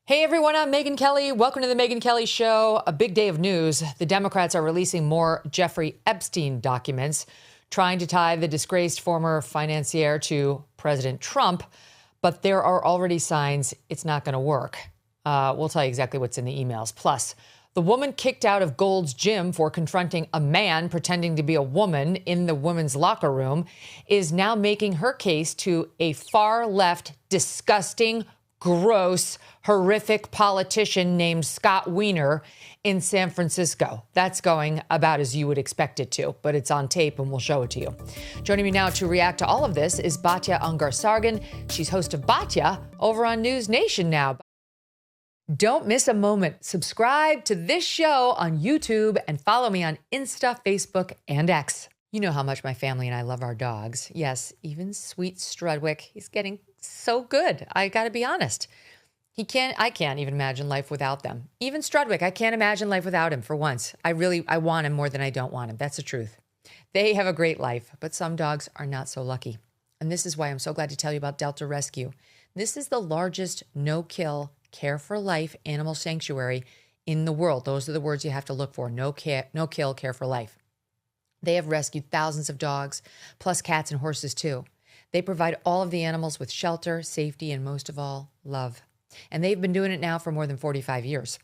Hey everyone, I'm Megyn Kelly. Welcome to the Megyn Kelly Show. A big day of news. The Democrats are releasing more Jeffrey Epstein documents, trying to tie the disgraced former financier to President Trump. But there are already signs it's not going to work. We'll tell you exactly what's in the emails. Plus, the woman kicked out of Gold's Gym for confronting a man pretending to be a woman in the women's locker room is now making her case to a far left, disgusting, gross, horrific politician named Scott Wiener in San Francisco. That's going about as you would expect it to, but it's on tape and we'll show it to you. Joining me now to react to all of this is Batya Ungar-Sargon. She's host of Batya over on News Nation now. Don't miss a moment. Subscribe to this show on YouTube and follow me on Insta, Facebook, and X. You know how much my family and I love our dogs. Yes, even sweet Strudwick. He's getting so good. I got to be honest. I can't even imagine life without them. Even Strudwick, I can't imagine life without him for once. I want him more than I don't want him. That's the truth. They have a great life, but some dogs are not so lucky. And this is why I'm so glad to tell you about Delta Rescue. This is the largest no-kill, care-for-life animal sanctuary in the world. Those are the words you have to look for. No-kill, care for life. They have rescued thousands of dogs, plus cats and horses too. They provide all of the animals with shelter, safety, and most of all, love. And they've been doing it now for more than 45 years.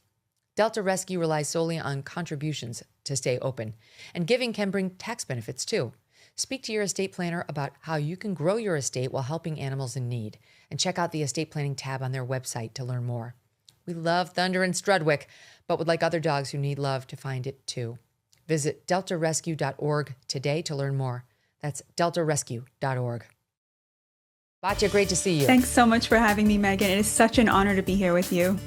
Delta Rescue relies solely on contributions to stay open. And giving can bring tax benefits too. Speak to your estate planner about how you can grow your estate while helping animals in need. And check out the estate planning tab on their website to learn more. We love Thunder and Strudwick, but would like other dogs who need love to find it too. Visit deltarescue.org today to learn more. That's deltarescue.org. Batya, great to see you. Thanks so much for having me, Megyn. It is such an honor to be here with you.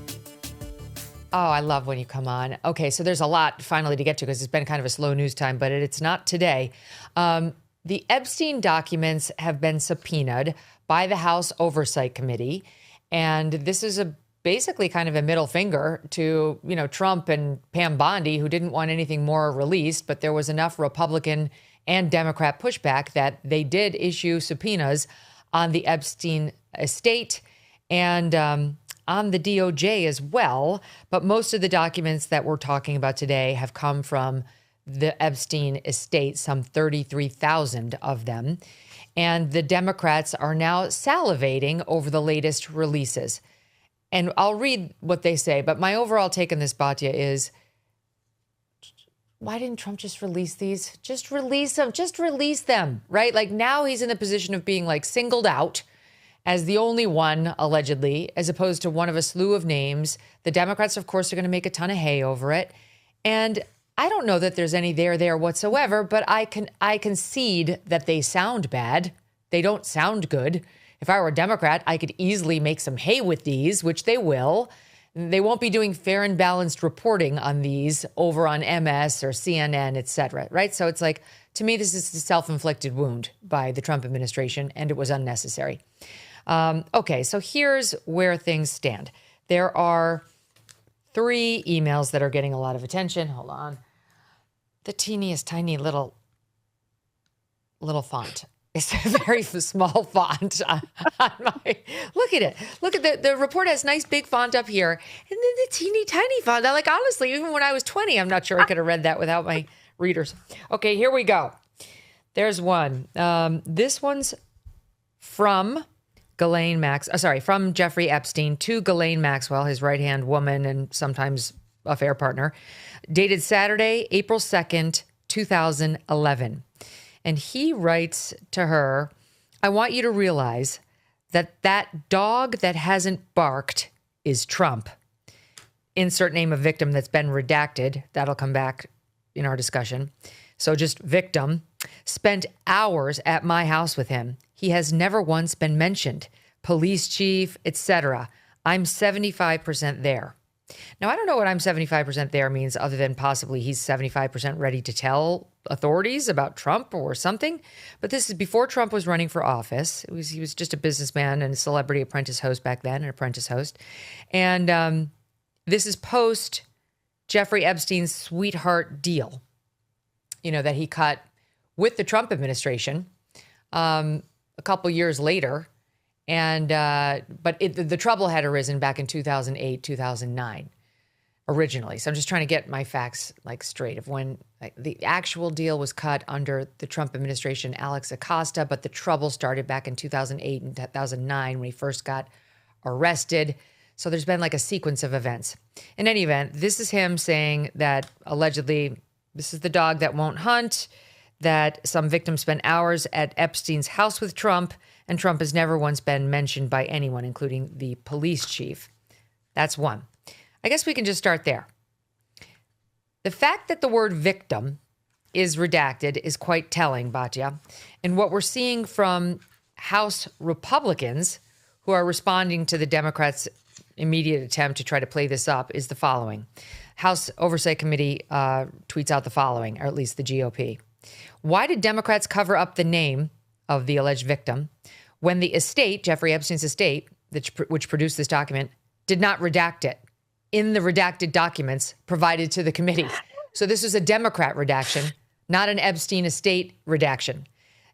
Oh, I love when you come on. Okay, so there's a lot finally to get to because it's been kind of a slow news time, but it's not today. The Epstein documents have been subpoenaed by the House Oversight Committee, and this is basically kind of a middle finger to, Trump and Pam Bondi, who didn't want anything more released, but there was enough Republican and Democrat pushback that they did issue subpoenas on the Epstein estate and on the DOJ as well. But most of the documents that we're talking about today have come from the Epstein estate, some 33,000 of them. And the Democrats are now salivating over the latest releases. And I'll read what they say, but my overall take on this, Batya, is why didn't Trump just release these? Just release them. Just release them, right? Like now he's in the position of being like singled out as the only one, allegedly, as opposed to one of a slew of names. The Democrats, of course, are going to make a ton of hay over it. And I don't know that there's any there whatsoever, but I concede that they sound bad. They don't sound good. If I were a Democrat, I could easily make some hay with these, which they will. They won't be doing fair and balanced reporting on these over on MS or CNN, et cetera, right? So it's like, to me, this is a self-inflicted wound by the Trump administration, and it was unnecessary. Okay, so here's where things stand. There are 3 emails that are getting a lot of attention. Hold on. The teeniest, tiny little font. It's a very small font on my, look at it. Look at the report has nice big font up here. And then the teeny tiny font. Like, honestly, even when I was 20, I'm not sure I could have read that without my readers. Okay, here we go. There's one. This one's from from Jeffrey Epstein to Ghislaine Maxwell, his right-hand woman and sometimes affair partner, dated Saturday, April 2nd, 2011. And he writes to her, I want you to realize that dog that hasn't barked is Trump. Insert name of victim that's been redacted. That'll come back in our discussion. So just victim. Spent hours at my house with him. He has never once been mentioned. Police chief, etc. I'm 75% there. Now, I don't know what I'm 75% there means other than possibly he's 75% ready to tell authorities about Trump or something. But this is before Trump was running for office. He was just a businessman and a celebrity apprentice host back then, an apprentice host. And this is post Jeffrey Epstein's sweetheart deal, that he cut with the Trump administration a couple years later. And but the trouble had arisen back in 2008, 2009 originally. So I'm just trying to get my facts like straight of when the actual deal was cut under the Trump administration, Alex Acosta, but the trouble started back in 2008 and 2009 when he first got arrested. So there's been like a sequence of events. In any event, this is him saying that allegedly this is the dog that won't hunt, that some victims spent hours at Epstein's house with Trump, and Trump has never once been mentioned by anyone, including the police chief. That's one. I guess we can just start there. The fact that the word victim is redacted is quite telling, Batya. And what we're seeing from House Republicans who are responding to the Democrats' immediate attempt to try to play this up is the following. House Oversight Committee tweets out the following, or at least the GOP. Why did Democrats cover up the name of the alleged victim when the estate, Jeffrey Epstein's estate, which produced this document, did not redact it in the redacted documents provided to the committee? So this was a Democrat redaction, not an Epstein estate redaction.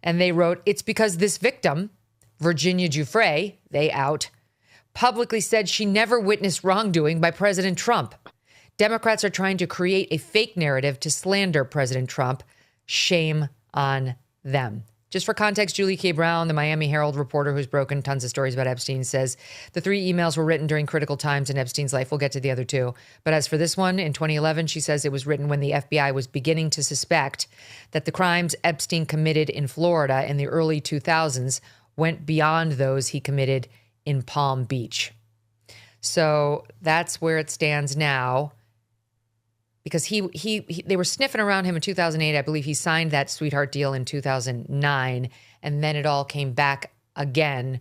And they wrote, it's because this victim, Virginia Giuffre, they out, publicly said she never witnessed wrongdoing by President Trump. Democrats are trying to create a fake narrative to slander President Trump. Shame on them. Just for context, Julie K. Brown, the Miami Herald reporter who's broken tons of stories about Epstein, says the 3 emails were written during critical times in Epstein's life. We'll get to the other 2. But as for this one, in 2011, she says it was written when the FBI was beginning to suspect that the crimes Epstein committed in Florida in the early 2000s went beyond those he committed in Palm Beach. So that's where it stands now. Because they were sniffing around him in 2008. I believe he signed that sweetheart deal in 2009. And then it all came back again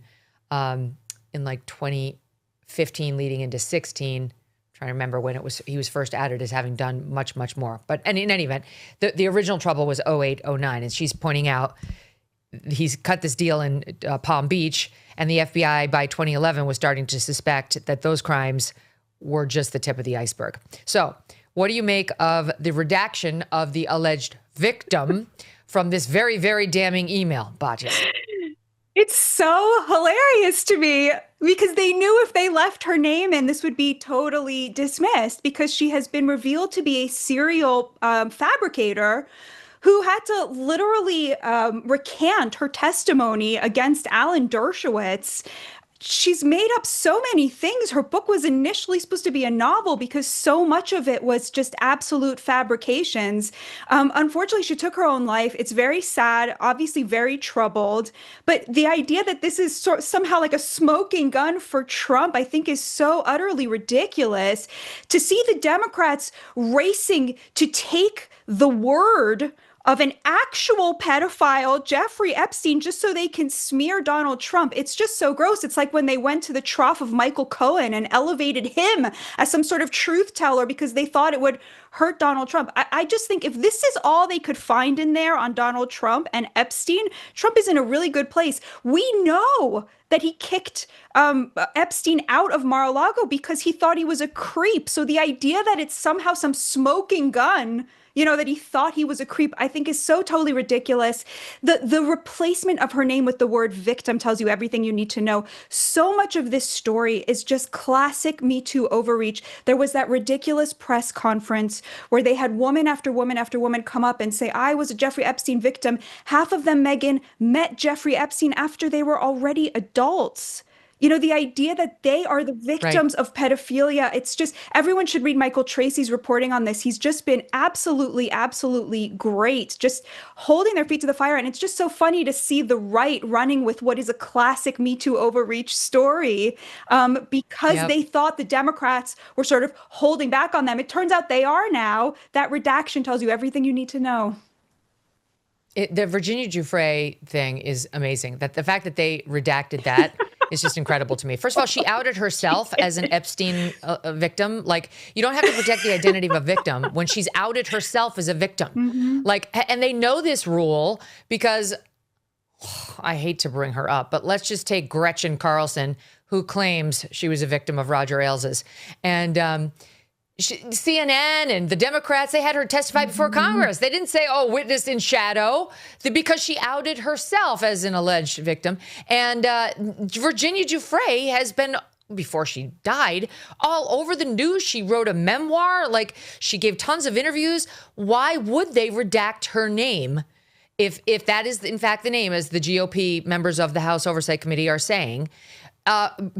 in like 2015 leading into 16. I'm trying to remember when he was first outed as having done much, much more. But in any event, the original trouble was 08, 09. And she's pointing out he's cut this deal in Palm Beach. And the FBI by 2011 was starting to suspect that those crimes were just the tip of the iceberg. So what do you make of the redaction of the alleged victim from this very, very damning email, Batya? It's so hilarious to me because they knew if they left her name in, this would be totally dismissed because she has been revealed to be a serial fabricator who had to literally recant her testimony against Alan Dershowitz. She's made up so many things. Her book was initially supposed to be a novel because so much of it was just absolute fabrications. Unfortunately, she took her own life. It's very sad, obviously very troubled. But the idea that this is somehow like a smoking gun for Trump, I think is so utterly ridiculous. To see the Democrats racing to take the word of an actual pedophile, Jeffrey Epstein, just so they can smear Donald Trump. It's just so gross. It's like when they went to the trough of Michael Cohen and elevated him as some sort of truth teller because they thought it would hurt Donald Trump. I just think if this is all they could find in there on Donald Trump and Epstein, Trump is in a really good place. We know that he kicked Epstein out of Mar-a-Lago because he thought he was a creep. So the idea that it's somehow some smoking gun, that he thought he was a creep, I think is so totally ridiculous. The replacement of her name with the word victim tells you everything you need to know. So much of this story is just classic Me Too overreach. There was that ridiculous press conference where they had woman after woman after woman come up and say, I was a Jeffrey Epstein victim. Half of them, Megyn, met Jeffrey Epstein after they were already adults. The idea that they are the victims of pedophilia, it's just, everyone should read Michael Tracy's reporting on this. He's just been absolutely, absolutely great, just holding their feet to the fire. And it's just so funny to see the right running with what is a classic Me Too overreach story because they thought the Democrats were sort of holding back on them. It turns out they are now. That redaction tells you everything you need to know. The Virginia Giuffre thing is amazing. That the fact that they redacted that is just incredible to me. First of all, she outed herself as an Epstein victim. Like, you don't have to protect the identity of a victim when she's outed herself as a victim. Mm-hmm. Like, and they know this rule because I hate to bring her up, but let's just take Gretchen Carlson, who claims she was a victim of Roger Ailes'. And CNN and the Democrats, they had her testify before Congress. They didn't say, oh, witness in shadow, because she outed herself as an alleged victim. And Virginia Giuffre has been, before she died, all over the news. She wrote a memoir, like she gave tons of interviews. Why would they redact her name if that is in fact the name, as the GOP members of the House Oversight Committee are saying,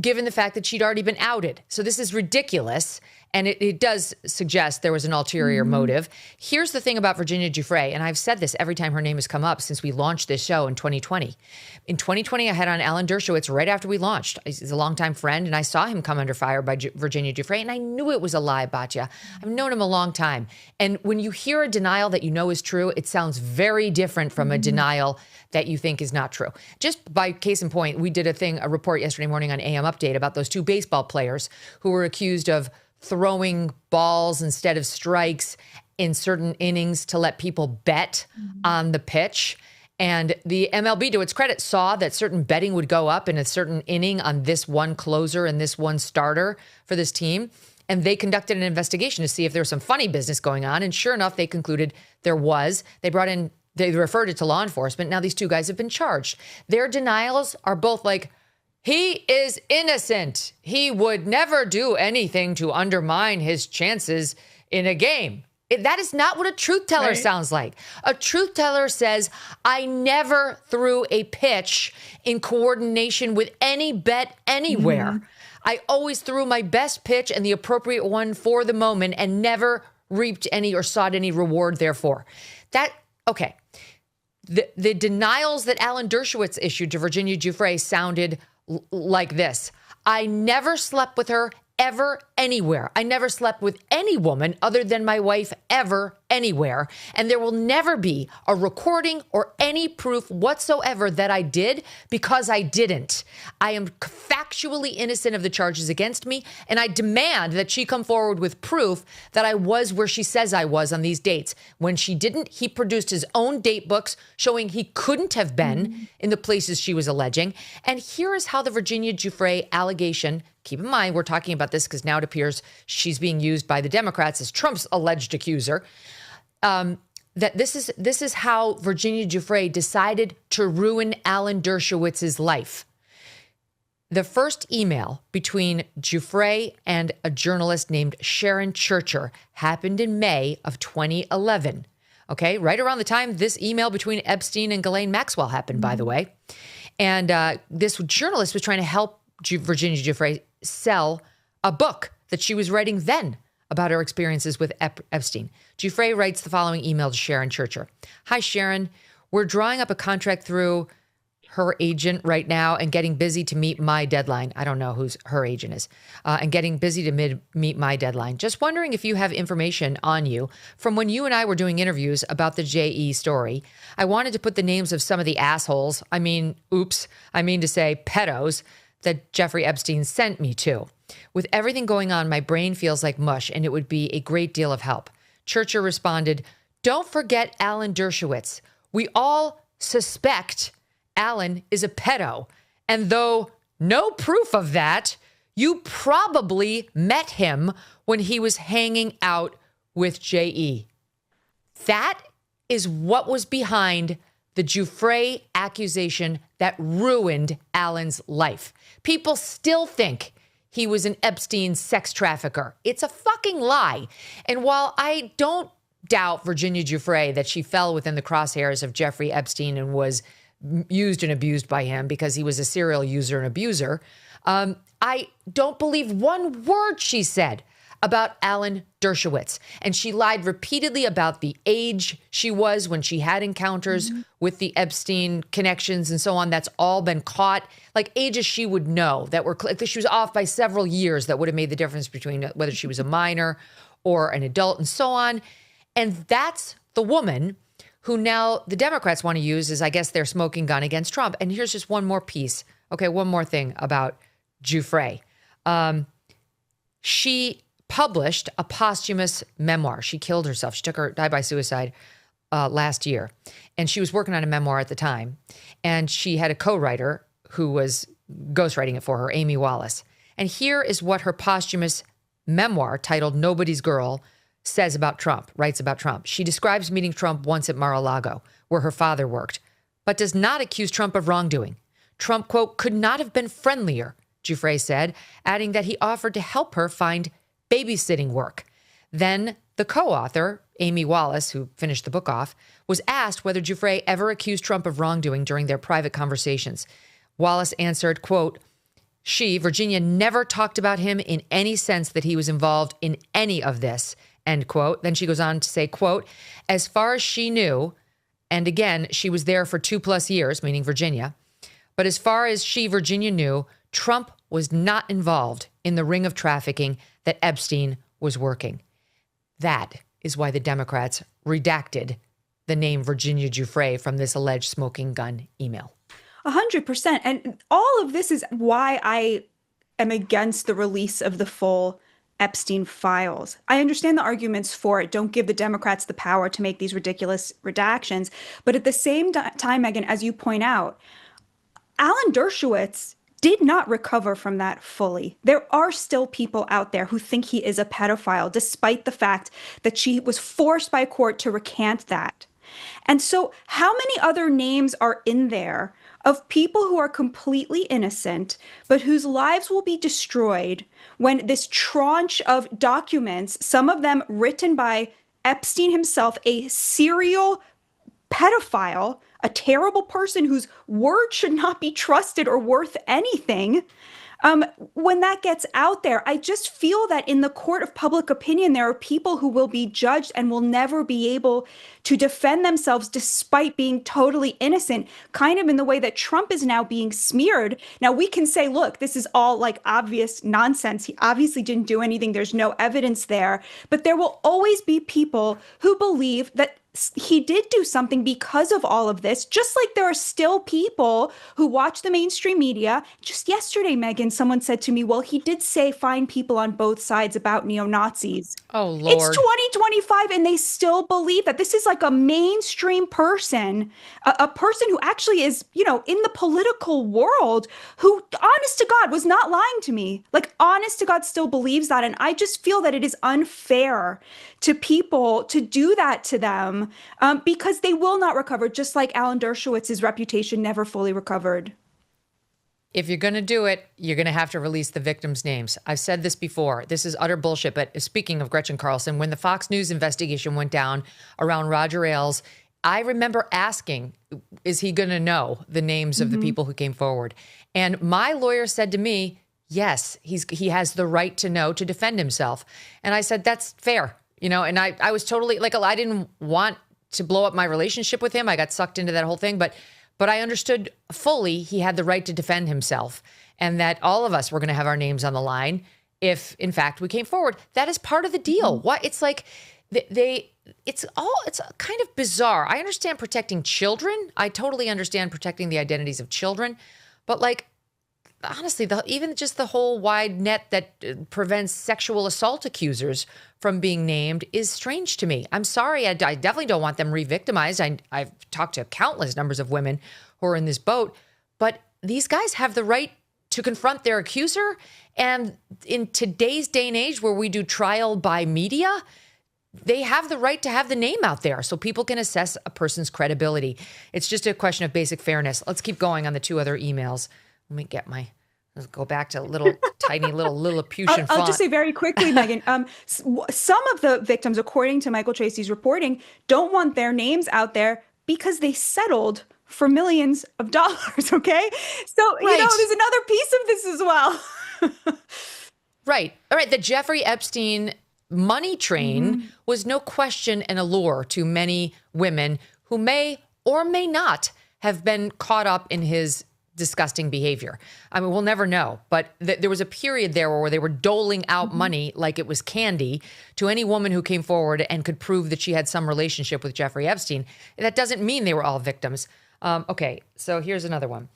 given the fact that she'd already been outed? So this is ridiculous. And it does suggest there was an ulterior motive. Here's the thing about Virginia Giuffre, and I've said this every time her name has come up since we launched this show in 2020. In 2020, I had on Alan Dershowitz right after we launched. He's a longtime friend, and I saw him come under fire by Virginia Giuffre, and I knew it was a lie, Batya. I've known him a long time. And when you hear a denial that you know is true, it sounds very different from a denial that you think is not true. Just by case in point, we did a report yesterday morning on AM Update about those two baseball players who were accused of throwing balls instead of strikes in certain innings to let people bet on the pitch. And the MLB, to its credit, saw that certain betting would go up in a certain inning on this one closer and this one starter for this team. And they conducted an investigation to see if there was some funny business going on. And sure enough, they concluded there was. They referred it to law enforcement. Now these two guys have been charged. Their denials are both like, he is innocent. He would never do anything to undermine his chances in a game. That is not what a truth teller sounds like. A truth teller says, I never threw a pitch in coordination with any bet anywhere. I always threw my best pitch and the appropriate one for the moment and never reaped any or sought any reward therefore. Okay. The denials that Alan Dershowitz issued to Virginia Giuffre sounded like this. I never slept with her ever anywhere. I never slept with any woman other than my wife ever anywhere. And there will never be a recording or any proof whatsoever that I did, because I didn't. I am factually innocent of the charges against me, and I demand that she come forward with proof that I was where she says I was on these dates. When she didn't, he produced his own date books showing he couldn't have been in the places she was alleging. And here is how the Virginia Giuffre allegation, keep in mind, we're talking about this because now it appears she's being used by the Democrats as Trump's alleged accuser. That this is how Virginia Giuffre decided to ruin Alan Dershowitz's life. The first email between Giuffre and a journalist named Sharon Churcher happened in May of 2011. Okay, right around the time this email between Epstein and Ghislaine Maxwell happened, by the way. And this journalist was trying to help Virginia Giuffre sell a book that she was writing then about her experiences with Epstein. Giuffre writes the following email to Sharon Churcher. Hi, Sharon. We're drawing up a contract through her agent right now and getting busy to meet my deadline. I don't know who her agent is. And getting busy to meet my deadline. Just wondering if you have information on you from when you and I were doing interviews about the JE story. I wanted to put the names of some of the assholes, I mean to say pedos, that Jeffrey Epstein sent me to. With everything going on, my brain feels like mush, and it would be a great deal of help. Churcher responded, don't forget Alan Dershowitz. We all suspect Alan is a pedo. And though no proof of that, you probably met him when he was hanging out with JE. That is what was behind the Giuffre accusation that ruined Alan's life. People still think he was an Epstein sex trafficker. It's a fucking lie. And while I don't doubt Virginia Giuffre that she fell within the crosshairs of Jeffrey Epstein and was used and abused by him because he was a serial user and abuser, I don't believe one word she said about Alan Dershowitz. And she lied repeatedly about the age she was when she had encounters with the Epstein connections and so on. That's all been caught. Like ages she would know that were, she was off by several years that would have made the difference between whether she was a minor or an adult and so on. And that's the woman who now the Democrats want to use as, I guess, their smoking gun against Trump. And here's just one more piece. Okay, one more thing about Giuffre. She published a posthumous memoir. She killed herself. She died by suicide last year. And she was working on a memoir at the time. And she had a co-writer who was ghostwriting it for her, Amy Wallace. And here is what her posthumous memoir titled Nobody's Girl writes about Trump. She describes meeting Trump once at Mar-a-Lago, where her father worked, but does not accuse Trump of wrongdoing. Trump, quote, could not have been friendlier, Giuffre said, adding that he offered to help her find babysitting work. Then the co-author, Amy Wallace, who finished the book off, was asked whether Giuffre ever accused Trump of wrongdoing during their private conversations. Wallace answered, quote, Virginia, never talked about him in any sense that he was involved in any of this, end quote. Then she goes on to say, quote, as far as she knew, and again, she was there for 2+ years, meaning Virginia, but as far as Virginia knew, Trump was not involved in the ring of trafficking that Epstein was working. That is why the Democrats redacted the name Virginia Giuffre from this alleged smoking gun email. 100%. And all of this is why I am against the release of the full Epstein files. I understand the arguments for it. Don't give the Democrats the power to make these ridiculous redactions. But at the same time, Megyn, as you point out, Alan Dershowitz did not recover from that fully. There are still people out there who think he is a pedophile, despite the fact that she was forced by court to recant that. And so how many other names are in there of people who are completely innocent, but whose lives will be destroyed when this tranche of documents, some of them written by Epstein himself, a serial pedophile, a terrible person whose word should not be trusted or worth anything, when that gets out there, I just feel that in the court of public opinion, there are people who will be judged and will never be able to defend themselves despite being totally innocent, kind of in the way that Trump is now being smeared. Now, we can say, look, this is all like obvious nonsense. He obviously didn't do anything. There's no evidence there. But there will always be people who believe that he did do something because of all of this, just like there are still people who watch the mainstream media. Just yesterday, Megyn, someone said to me, well, he did say find people on both sides about neo-Nazis. Oh, Lord. It's 2025, and they still believe that this is like a mainstream person, a person who actually is, in the political world, who, honest to God, was not lying to me. Like, honest to God, still believes that. And I just feel that it is unfair to people to do that to them because they will not recover, just like Alan Dershowitz's reputation never fully recovered. If you're going to do it, you're going to have to release the victims' names. I've said this before. This is utter bullshit. But speaking of Gretchen Carlson, when the Fox News investigation went down around Roger Ailes, I remember asking, is he going to know the names of the people who came forward? And my lawyer said to me, yes, he has the right to know to defend himself. And I said, that's fair. And I was totally like, I didn't want to blow up my relationship with him. I got sucked into that whole thing. But I understood fully he had the right to defend himself and that all of us were going to have our names on the line if, in fact, we came forward. That is part of the deal. What it's like it's kind of bizarre. I understand protecting children. I totally understand protecting the identities of children. But honestly, even just the whole wide net that prevents sexual assault accusers from being named is strange to me. I'm sorry. I definitely don't want them re-victimized. I've talked to countless numbers of women who are in this boat, but these guys have the right to confront their accuser. And in today's day and age where we do trial by media, they have the right to have the name out there so people can assess a person's credibility. It's just a question of basic fairness. Let's keep going on the two other emails. Let's go back to tiny little Lilliputian font. I'll just say very quickly, Megyn, some of the victims, according to Michael Tracy's reporting, don't want their names out there because they settled for millions of dollars, okay? So, right. There's another piece of this as well. Right. All right. The Jeffrey Epstein money train was no question an allure to many women who may or may not have been caught up in his disgusting behavior. I mean, we'll never know, but there was a period there where they were doling out money like it was candy to any woman who came forward and could prove that she had some relationship with Jeffrey Epstein. That doesn't mean they were all victims. Okay, so here's another one.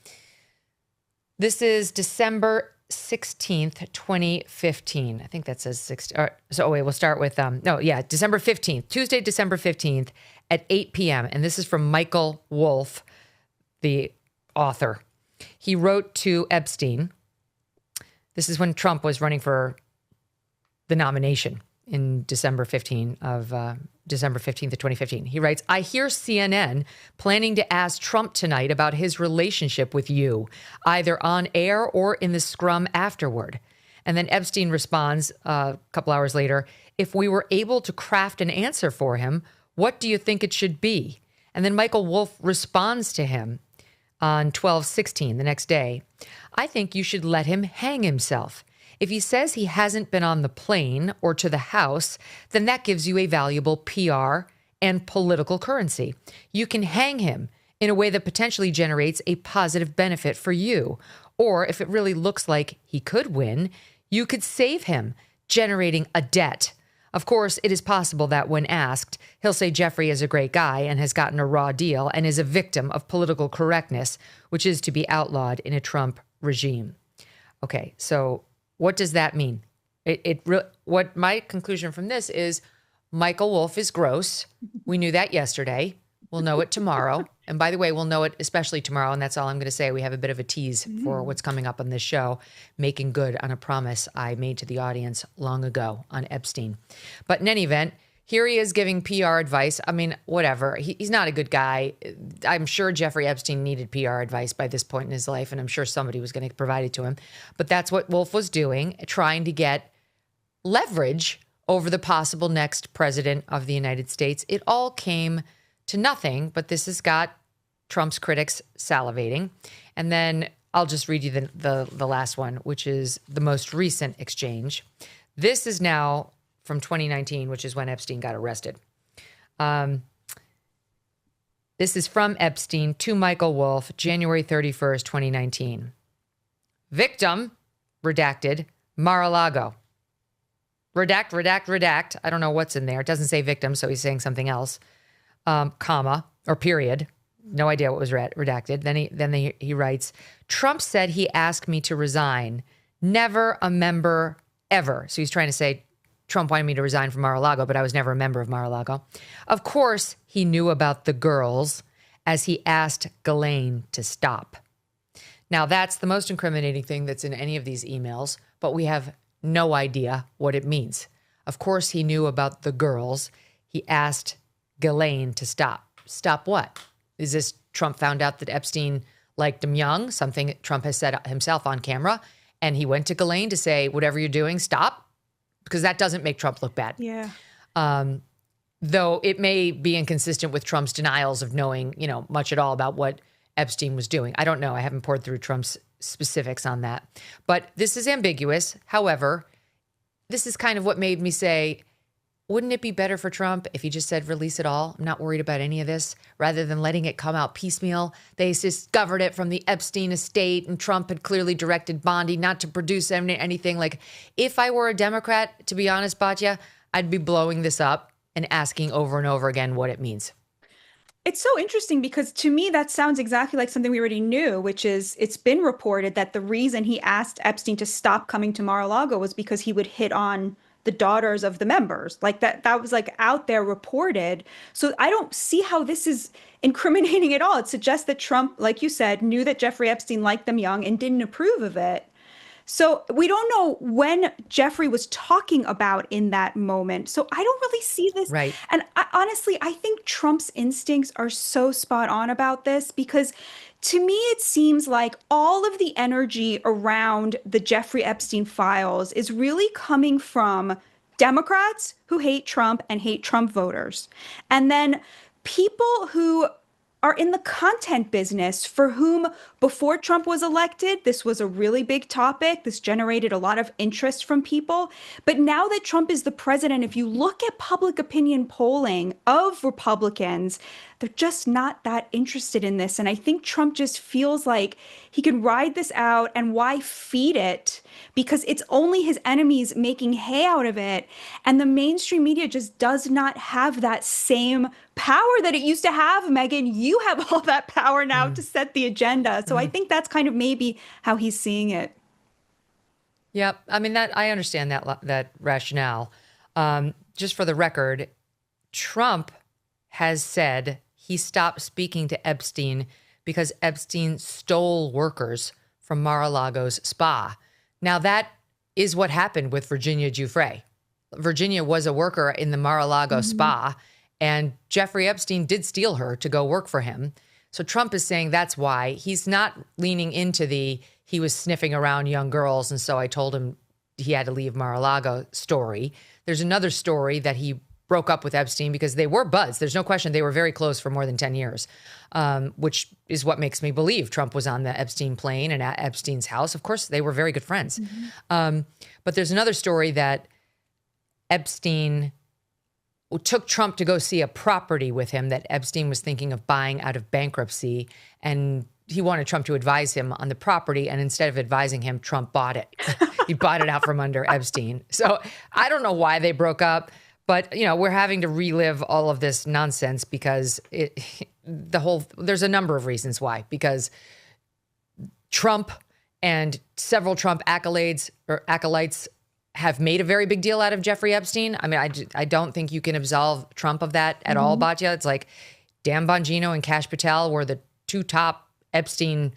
This is December 16th, 2015. I think that says 16. We'll start with, December 15th, Tuesday, December 15th at 8 p.m. And this is from Michael Wolff, the author. He wrote to Epstein. This is when Trump was running for the nomination in December 15th of 2015. He writes, I hear CNN planning to ask Trump tonight about his relationship with you, either on air or in the scrum afterward. And then Epstein responds a couple hours later, if we were able to craft an answer for him, what do you think it should be? And then Michael Wolff responds to him on 12/16, the next day. I think you should let him hang himself. If he says he hasn't been on the plane or to the House, then that gives you a valuable PR and political currency. You can hang him in a way that potentially generates a positive benefit for you. Or if it really looks like he could win, you could save him, generating a debt. Of course, it is possible that when asked, he'll say Jeffrey is a great guy and has gotten a raw deal and is a victim of political correctness, which is to be outlawed in a Trump regime. Okay, so what does that mean? What my conclusion from this is Michael Wolff is gross. We knew that yesterday. We'll know it tomorrow. And by the way, we'll know it especially tomorrow. And that's all I'm going to say. We have a bit of a tease for what's coming up on this show, making good on a promise I made to the audience long ago on Epstein. But in any event, here he is giving PR advice. I mean, whatever. He's not a good guy. I'm sure Jeffrey Epstein needed PR advice by this point in his life, and I'm sure somebody was going to provide it to him. But that's what Wolff was doing, trying to get leverage over the possible next president of the United States. It all came to nothing, but this has got Trump's critics salivating. And then I'll just read you the last one, which is the most recent exchange. This is now from 2019, which is when Epstein got arrested. This is from Epstein to Michael Wolff, January 31st, 2019. Victim, redacted, Mar-a-Lago. Redact. I don't know what's in there. It doesn't say victim, so he's saying something else. Comma, or period. No idea what was redacted. Then he writes, Trump said he asked me to resign. Never a member ever. So he's trying to say Trump wanted me to resign from Mar-a-Lago, but I was never a member of Mar-a-Lago. Of course, he knew about the girls as he asked Ghislaine to stop. Now, that's the most incriminating thing that's in any of these emails, but we have no idea what it means. Of course, he knew about the girls. He asked Ghislaine to stop. Stop what? Is this Trump found out that Epstein liked him young, something Trump has said himself on camera, and he went to Ghislaine to say, whatever you're doing, stop? Because that doesn't make Trump look bad. Yeah. Though it may be inconsistent with Trump's denials of knowing, much at all about what Epstein was doing. I don't know. I haven't poured through Trump's specifics on that. But this is ambiguous. However, this is kind of what made me say, wouldn't it be better for Trump if he just said, release it all? I'm not worried about any of this, rather than letting it come out piecemeal. They discovered it from the Epstein estate, and Trump had clearly directed Bondi not to produce anything. Like, if I were a Democrat, to be honest, Batya, I'd be blowing this up and asking over and over again what it means. It's so interesting because to me, that sounds exactly like something we already knew, which is it's been reported that the reason he asked Epstein to stop coming to Mar-a-Lago was because he would hit on the daughters of the members. Like that was like out there reported. So I don't see how this is incriminating at all. It suggests that Trump, like you said, knew that Jeffrey Epstein liked them young and didn't approve of it. So we don't know when Jeffrey was talking about in that moment. So I don't really see this. Right. And honestly, I think Trump's instincts are so spot on about this because to me, it seems like all of the energy around the Jeffrey Epstein files is really coming from Democrats who hate Trump and hate Trump voters. And then people who are in the content business for whom before Trump was elected, this was a really big topic. This generated a lot of interest from people. But now that Trump is the president, if you look at public opinion polling of Republicans, they're just not that interested in this. And I think Trump just feels like he can ride this out, and why feed it? Because it's only his enemies making hay out of it. And the mainstream media just does not have that same power that it used to have. Megyn, you have all that power now to set the agenda. So I think that's kind of maybe how he's seeing it. Yep. I mean, that I understand that rationale. Just for the record, Trump has said he stopped speaking to Epstein because Epstein stole workers from Mar-a-Lago's spa. Now, that is what happened with Virginia Giuffre. Virginia was a worker in the Mar-a-Lago spa, and Jeffrey Epstein did steal her to go work for him. So Trump is saying that's why. He's not leaning into he was sniffing around young girls, and so I told him he had to leave Mar-a-Lago story. There's another story that he broke up with Epstein because they were buds. There's no question they were very close for more than 10 years, which is what makes me believe Trump was on the Epstein plane and at Epstein's house. Of course, they were very good friends. But there's another story that Epstein took Trump to go see a property with him that Epstein was thinking of buying out of bankruptcy, and he wanted Trump to advise him on the property, and instead of advising him, Trump bought it. He bought it out from under Epstein. So I don't know why they broke up, but we're having to relive all of this nonsense because there's a number of reasons why. Because Trump and several Trump acolytes have made a very big deal out of Jeffrey Epstein. I mean, I don't think you can absolve Trump of that at all, Batya. It's like Dan Bongino and Kash Patel were the two top Epstein,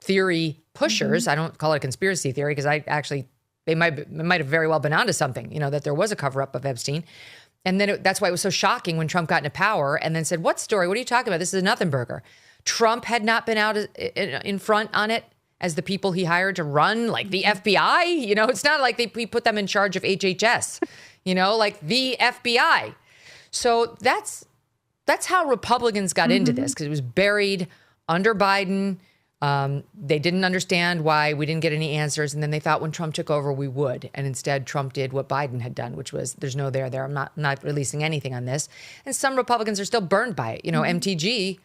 theory pushers. I don't call it a conspiracy theory because they might have very well been onto something, that there was a cover up of Epstein. And then that's why it was so shocking when Trump got into power and then said, what story? What are you talking about? This is a nothing burger. Trump had not been out in front on it as the people he hired to run, like the FBI. It's not like he put them in charge of HHS, like the FBI. So that's how Republicans got into this, because it was buried under Biden. They didn't understand why we didn't get any answers. And then they thought when Trump took over, we would. And instead, Trump did what Biden had done, which was there's no there. I'm not releasing anything on this. And some Republicans are still burned by it. MTG,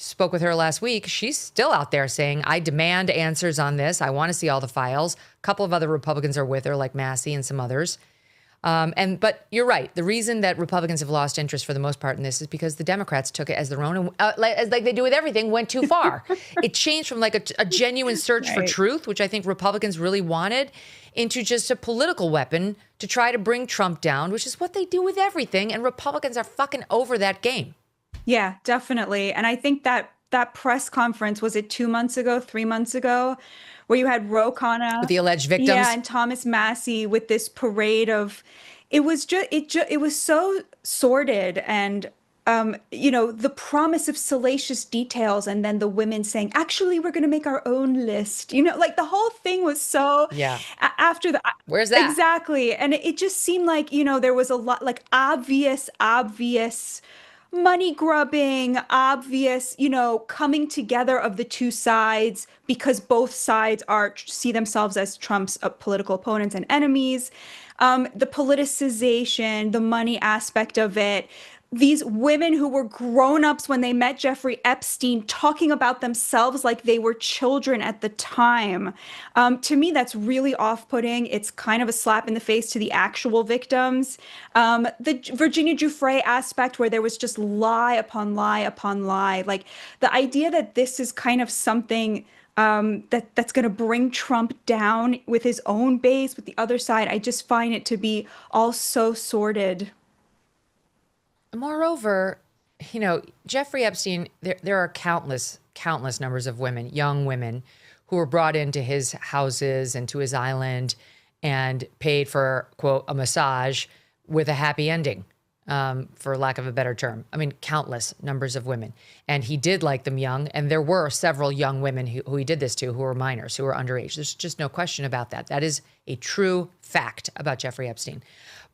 spoke with her last week. She's still out there saying, I demand answers on this. I want to see all the files. A couple of other Republicans are with her, like Massey and some others. But you're right. The reason that Republicans have lost interest for the most part in this is because the Democrats took it as their own, and like they do with everything, went too far. It changed from like a genuine search for truth, which I think Republicans really wanted, into just a political weapon to try to bring Trump down, which is what they do with everything. And Republicans are fucking over that game. Yeah, definitely. And I think that press conference, was it 2 months ago, 3 months ago, where you had Ro Khanna with the alleged victims, and Thomas Massey with this parade of, it was so sordid, and the promise of salacious details, and then the women saying, actually, we're going to make our own list. Like the whole thing was so, after the, where's that? Exactly. And it just seemed like, there was a lot, like obvious money grubbing, obvious, coming together of the two sides, because both sides see themselves as Trump's political opponents and enemies. The politicization, the money aspect of it. These women who were grown-ups when they met Jeffrey Epstein talking about themselves like they were children at the time. To me, that's really off-putting. It's kind of a slap in the face to the actual victims. The Virginia Giuffre aspect, where there was just lie upon lie upon lie. Like the idea that this is kind of something that's going to bring Trump down with his own base, with the other side, I just find it to be all so sordid. Moreover, Jeffrey Epstein, there are countless numbers of women, young women, who were brought into his houses and to his island and paid for, quote, a massage with a happy ending, for lack of a better term. I mean, countless numbers of women. And he did like them young. And there were several young women who he did this to who were minors, who were underage. There's just no question about that. That is a true fact about Jeffrey Epstein.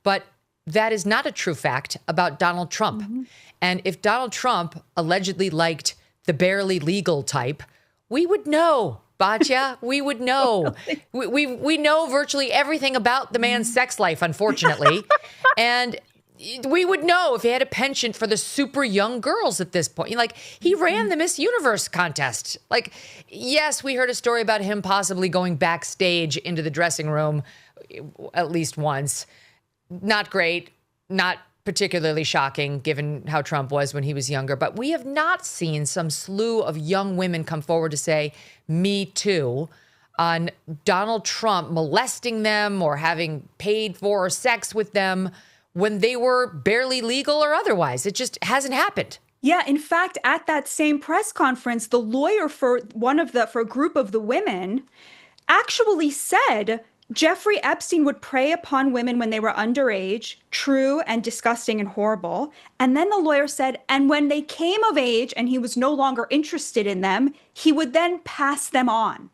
But that is not a true fact about Donald Trump. And if Donald Trump allegedly liked the barely legal type, we would know, Batya. We would know. We know virtually everything about the man's sex life, unfortunately. And we would know if he had a penchant for the super young girls at this point. Like, he ran the Miss Universe contest. Like, yes, we heard a story about him possibly going backstage into the dressing room at least once. Not great, not particularly shocking given how Trump was when he was younger. But we have not seen some slew of young women come forward to say, me too, on Donald Trump molesting them or having paid for sex with them when they were barely legal or otherwise. It just hasn't happened. Yeah, in fact, at that same press conference, the lawyer for a group of the women actually said, Jeffrey Epstein would prey upon women when they were underage, true and disgusting and horrible. And then the lawyer said, and when they came of age and he was no longer interested in them, he would then pass them on.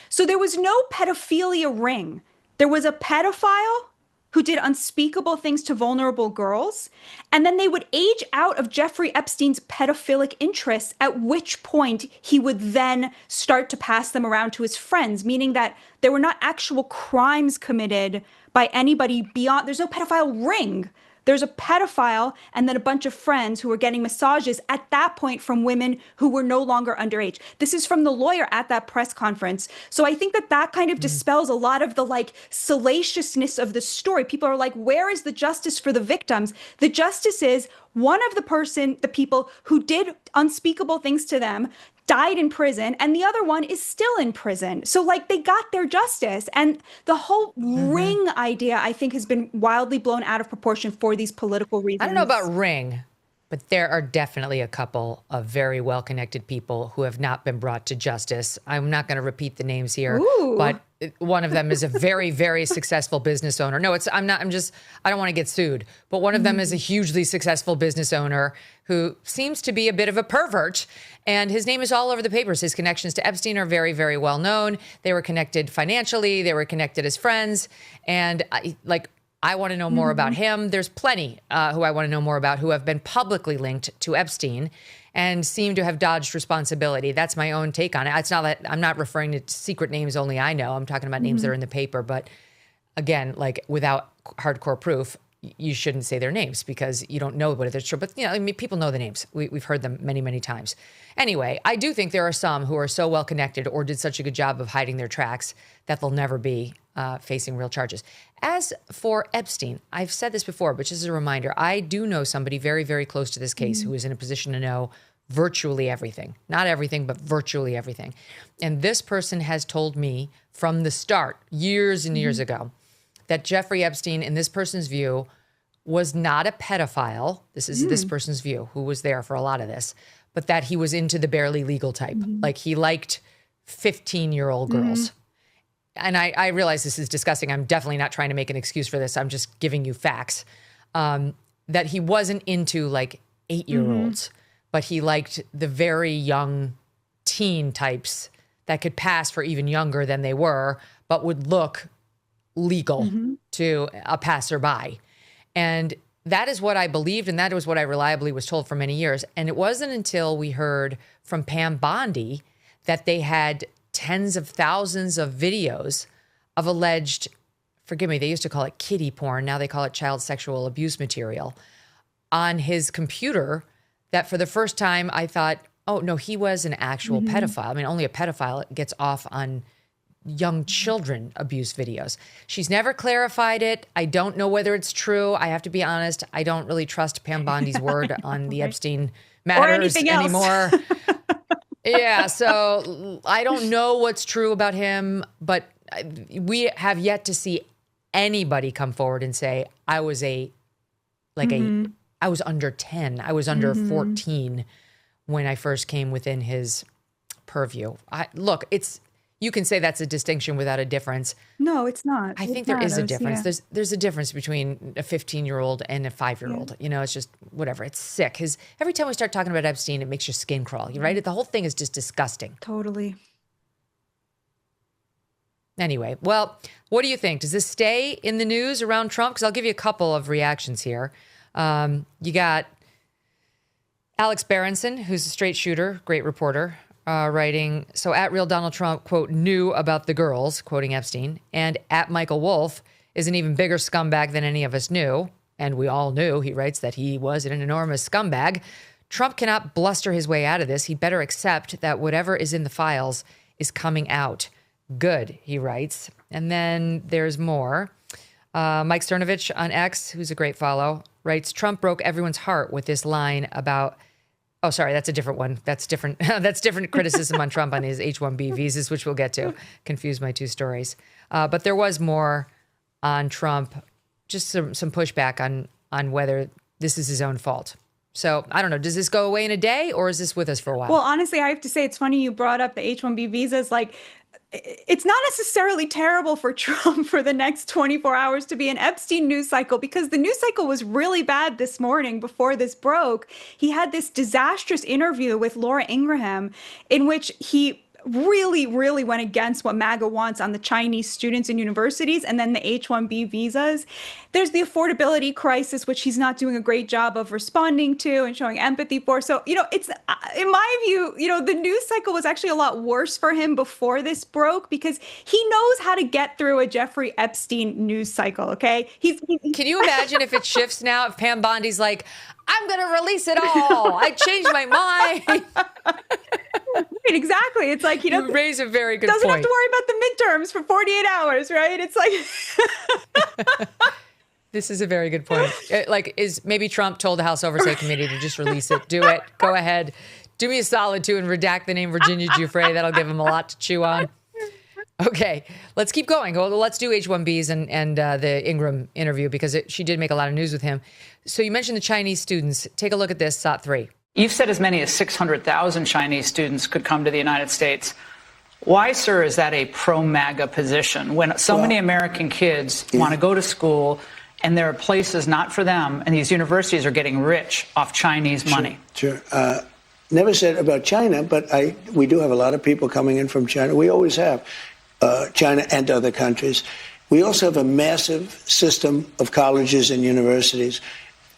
So there was no pedophilia ring. There was a pedophile who did unspeakable things to vulnerable girls. And then they would age out of Jeffrey Epstein's pedophilic interests, at which point he would then start to pass them around to his friends, meaning that there were not actual crimes committed by anybody beyond. There's no pedophile ring. There's a pedophile and then a bunch of friends who were getting massages at that point from women who were no longer underage. This is from the lawyer at that press conference. So I think that that kind of dispels a lot of the like salaciousness of the story. People are like, where is the justice for the victims? The justice is one of the people who did unspeakable things to them died in prison, and the other one is still in prison. So like they got their justice. And the whole ring idea, I think, has been wildly blown out of proportion for these political reasons. I don't know about ring, but there are definitely a couple of very well-connected people who have not been brought to justice. I'm not going to repeat the names here, but one of them is a very, very successful business owner. No, I don't want to get sued, but one of them is a hugely successful business owner who seems to be a bit of a pervert, and his name is all over the papers. His connections to Epstein are very, very well known. They were connected financially. They were connected as friends. And I want to know more about him. There's plenty who I want to know more about who have been publicly linked to Epstein and seem to have dodged responsibility. That's my own take on it. It's not that I'm not referring to secret names only I know. I'm talking about names that are in the paper. But again, like without hardcore proof, you shouldn't say their names because you don't know whether it's true. But, I mean, people know the names. We've heard them many, many times. Anyway, I do think there are some who are so well connected or did such a good job of hiding their tracks that they'll never be facing real charges. As for Epstein, I've said this before, but just as a reminder, I do know somebody very, very close to this case who is in a position to know virtually everything. Not everything, but virtually everything. And this person has told me from the start, years and years ago, that Jeffrey Epstein, in this person's view, was not a pedophile. This is this person's view, who was there for a lot of this, but that he was into the barely legal type. Like he liked 15-year-old girls. And I realize this is disgusting. I'm definitely not trying to make an excuse for this. I'm just giving you facts. That he wasn't into like 8-year-olds, but he liked the very young teen types that could pass for even younger than they were, but would look legal to a passerby. And that is what I believed, and that was what I reliably was told for many years. And it wasn't until we heard from Pam Bondi that they had tens of thousands of videos of alleged, forgive me, they used to call it kiddie porn, now they call it child sexual abuse material, on his computer, that for the first time I thought, oh, no, he was an actual pedophile. I mean, only a pedophile gets off on young children abuse videos. She's never clarified it. I don't know whether it's true. I have to be honest. I don't really trust Pam Bondi's word on the Epstein matters anymore. Yeah, so I don't know what's true about him, but we have yet to see anybody come forward and say, I was I was under 10. I was under 14 when I first came within his purview. Look, you can say that's a distinction without a difference. No, it's not. I think there is a difference. Yeah. There's a difference between a 15-year-old and a 5-year-old. Yeah. You know, it's just whatever. It's sick. Every time we start talking about Epstein, it makes your skin crawl. Right? The whole thing is just disgusting. Totally. Anyway, well, what do you think? Does this stay in the news around Trump? Because I'll give you a couple of reactions here. You got Alex Berenson, who's a straight shooter, great reporter. Writing, so at Real Donald Trump, quote, knew about the girls, quoting Epstein, and at Michael Wolff is an even bigger scumbag than any of us knew. And we all knew, he writes, that he was an enormous scumbag. Trump cannot bluster his way out of this. He better accept that whatever is in the files is coming out. Good, he writes. And then there's more. Mike Cernovich on X, who's a great follow, writes, Trump broke everyone's heart with this line about, oh, sorry, that's a different one. That's different. That's different criticism on Trump on his H-1B visas, which we'll get to. Confuse my two stories. But there was more on Trump, just some pushback on whether this is his own fault. So I don't know. Does this go away in a day, or is this with us for a while? Well, honestly, I have to say, it's funny you brought up the H-1B visas. Like, it's not necessarily terrible for Trump for the next 24 hours to be an Epstein news cycle, because the news cycle was really bad this morning before this broke. He had this disastrous interview with Laura Ingraham in which he really, really went against what MAGA wants on the Chinese students in universities and then the H-1B visas. There's the affordability crisis, which he's not doing a great job of responding to and showing empathy for. So, it's, in my view, the news cycle was actually a lot worse for him before this broke, because he knows how to get through a Jeffrey Epstein news cycle, okay? Can you imagine if it shifts now, if Pam Bondi's like, I'm going to release it all. I changed my mind. Right, exactly. It's like you raise a very good doesn't point. have to worry about the midterms for 48 hours, right? It's like This is a very good point. Is maybe Trump told the House Oversight Committee to just release it? Do it. Go ahead. Do me a solid too and redact the name Virginia Giuffre. That'll give him a lot to chew on. Okay, let's keep going. Let's do H-1Bs and the Ingram interview, because she did make a lot of news with him. So you mentioned the Chinese students. Take a look at this, SOT 3. You've said as many as 600,000 Chinese students could come to the United States. Why, sir, is that a pro-MAGA position when so many American kids want to go to school and there are places not for them, and these universities are getting rich off Chinese money? Sure. Never said about China, but we do have a lot of people coming in from China. We always have, China and other countries. We also have a massive system of colleges and universities.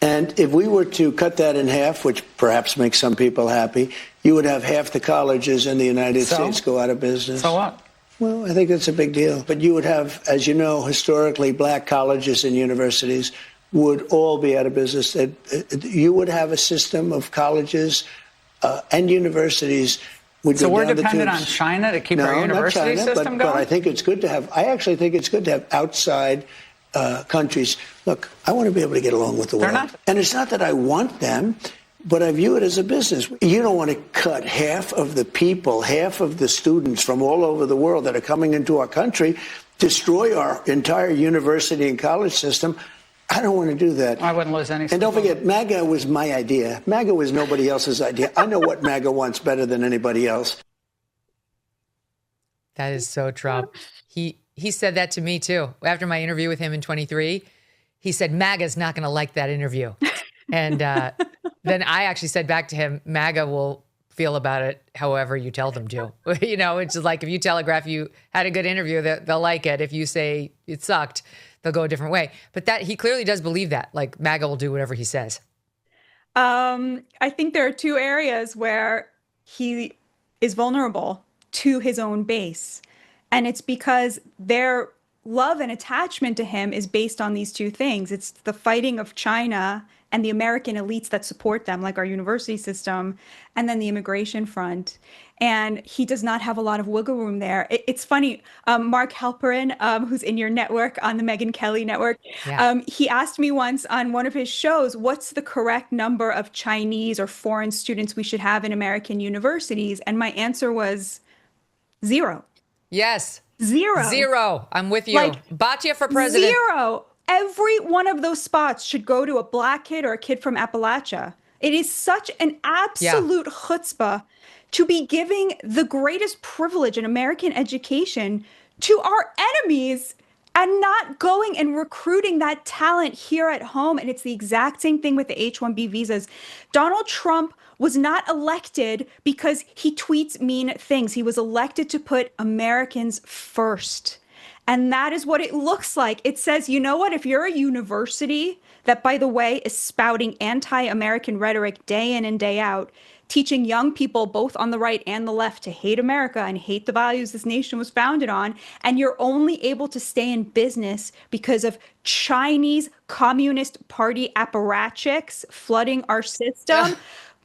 And if we were to cut that in half, which perhaps makes some people happy, you would have half the colleges in the United States go out of business. So what? Well, I think that's a big deal. But you would have, as you know, historically, black colleges and universities would all be out of business. You would have a system of colleges and universities. So we're dependent on China to keep our university system going? But I think it's good to have, I actually think it's good to have outside countries. Look, I want to be able to get along with the world. And it's not that I want them, but I view it as a business. You don't want to cut half of the people, half of the students from all over the world that are coming into our country, destroy our entire university and college system. I don't want to do that. I wouldn't lose any. And don't forget, MAGA was my idea. MAGA was nobody else's idea. I know what MAGA wants better than anybody else. That is so Trump. He said that to me too. After my interview with him in 23, he said, MAGA's not going to like that interview. And then I actually said back to him, MAGA will feel about it however you tell them to. It's just like if you telegraph you had a good interview, they'll like it. If you say it sucked, they'll go a different way. But that he clearly does believe that. Like MAGA will do whatever he says. I think there are two areas where he is vulnerable to his own base. And it's because their love and attachment to him is based on these two things. It's the fighting of China and the American elites that support them, like our university system, and then the immigration front. And he does not have a lot of wiggle room there. It's funny, Mark Halperin, who's in your network, on the Megyn Kelly network, he asked me once on one of his shows, what's the correct number of Chinese or foreign students we should have in American universities? And my answer was 0. Yes. 0. 0. I'm with you. Batya for president. 0. Every one of those spots should go to a black kid or a kid from Appalachia. It is such an absolute chutzpah to be giving the greatest privilege in American education to our enemies and not going and recruiting that talent here at home. And it's the exact same thing with the H-1B visas. Donald Trump was not elected because he tweets mean things. He was elected to put Americans first. And that is what it looks like. It says, you know what, if you're a university that, by the way, is spouting anti-American rhetoric day in and day out, teaching young people both on the right and the left to hate America and hate the values this nation was founded on, and you're only able to stay in business because of Chinese Communist Party apparatchiks flooding our system,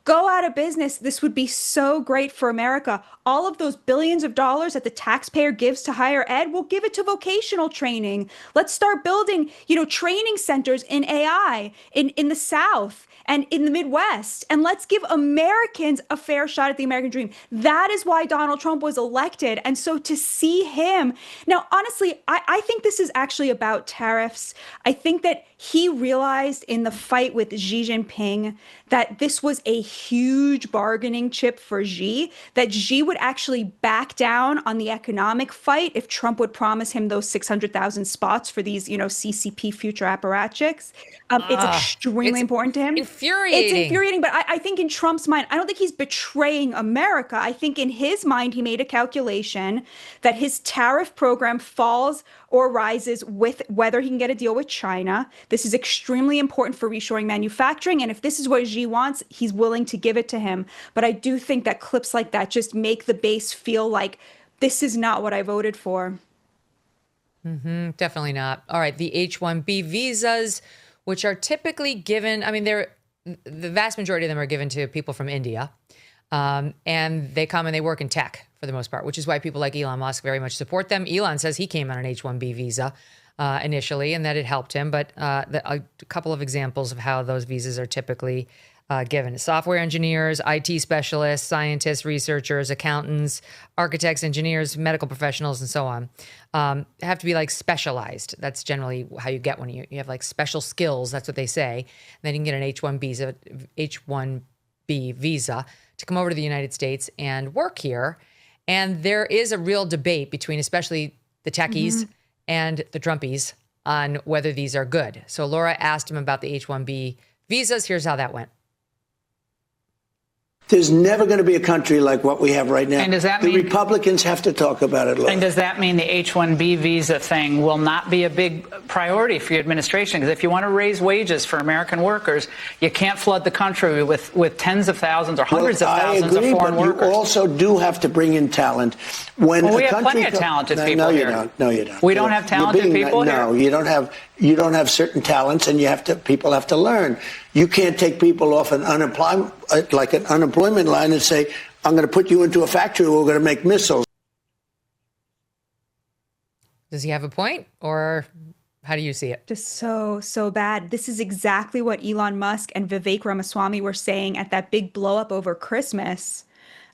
go out of business. This would be so great for America. All of those billions of dollars that the taxpayer gives to higher ed, we'll give it to vocational training. Let's start building, training centers in AI in the South. and in the Midwest, and let's give Americans a fair shot at the American dream. That is why Donald Trump was elected. And so to see him now, honestly, I think this is actually about tariffs. I think that he realized in the fight with Xi Jinping that this was a huge bargaining chip for Xi, that Xi would actually back down on the economic fight if Trump would promise him those 600,000 spots for these, CCP future apparatchiks. It's extremely important to him. Infuriating. It's infuriating, but I think in Trump's mind, I don't think he's betraying America. I think in his mind, he made a calculation that his tariff program falls or rises with whether he can get a deal with China. This is extremely important for reshoring manufacturing. And if this is what Xi wants, he's willing to give it to him. But I do think that clips like that just make the base feel like this is not what I voted for. Definitely not. All right. The H-1B visas, which are typically given, the vast majority of them are given to people from India. And they come and they work in tech for the most part, which is why people like Elon Musk very much support them. Elon says he came on an H-1B visa initially and that it helped him. But a couple of examples of how those visas are typically given: software engineers, IT specialists, scientists, researchers, accountants, architects, engineers, medical professionals, and so on. Have to be like specialized. That's generally how you get one. You have like special skills. That's what they say. And then you can get an H-1B visa to come over to the United States and work here. And there is a real debate between especially the techies and the Trumpies on whether these are good. So Laura asked him about the H-1B visas. Here's how that went. There's never going to be a country like what we have right now. And does that the mean Republicans have to talk about it, Laura. And does that mean the H-1B visa thing will not be a big priority for your administration? Because if you want to raise wages for American workers, you can't flood the country with tens of thousands or hundreds of thousands of foreign workers. You also do have to bring in talent. When we have plenty of talented people here. No, you don't. We don't have talented people here? No, you don't have. You don't have certain talents, and people have to learn. You can't take people off an unemployment line and say, I'm going to put you into a factory where we're going to make missiles. Does he have a point, or how do you see it? Just so bad. This is exactly what Elon Musk and Vivek Ramaswamy were saying at that big blow up over Christmas.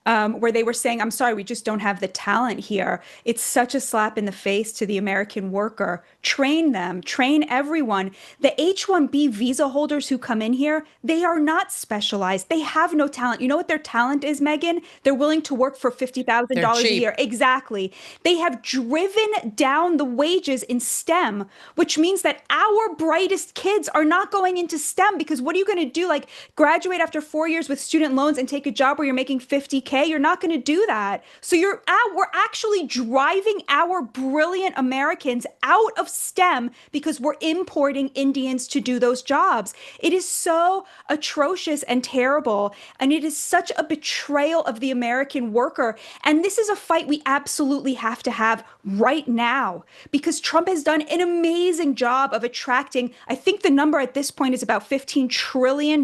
Where they were saying, I'm sorry, we just don't have the talent here. It's such a slap in the face to the American worker. Train them, train everyone. The H-1B visa holders who come in here, they are not specialized. They have no talent. You know what their talent is, Megyn? They're willing to work for $50,000 a year. Exactly. They have driven down the wages in STEM, which means that our brightest kids are not going into STEM because what are you going to do? Like graduate after 4 years with student loans and take a job where you're making $50K? You're not going to do that. So we're actually driving our brilliant Americans out of STEM because we're importing Indians to do those jobs. It is so atrocious and terrible. And it is such a betrayal of the American worker. And this is a fight we absolutely have to have right now because Trump has done an amazing job of attracting, I think the number at this point is about $15 trillion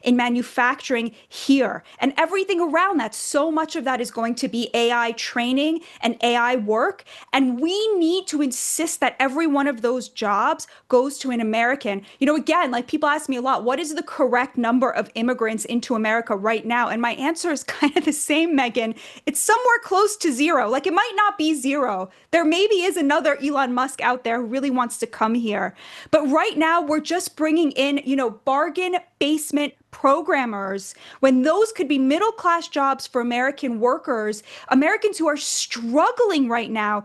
in manufacturing here and everything around that. So much of that is going to be AI training and AI work. And we need to insist that every one of those jobs goes to an American. Again, like people ask me a lot, what is the correct number of immigrants into America right now? And my answer is kind of the same, Megyn. It's somewhere close to zero. Like it might not be zero. There maybe is another Elon Musk out there who really wants to come here. But right now we're just bringing in, bargain basement programmers when those could be middle-class jobs for American workers, Americans who are struggling right now.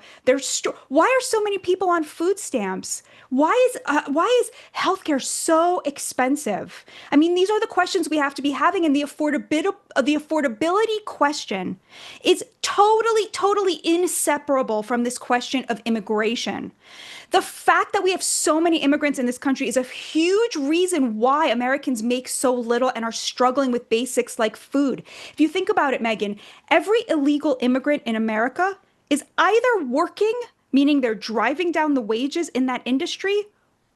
Why are so many people on food stamps? Why is healthcare so expensive? I mean, these are the questions we have to be having, and the affordability question is totally inseparable from this question of immigration. The fact that we have so many immigrants in this country is a huge reason why Americans make so little and are struggling with basics like food. If you think about it, Megyn, every illegal immigrant in America is either working, meaning they're driving down the wages in that industry,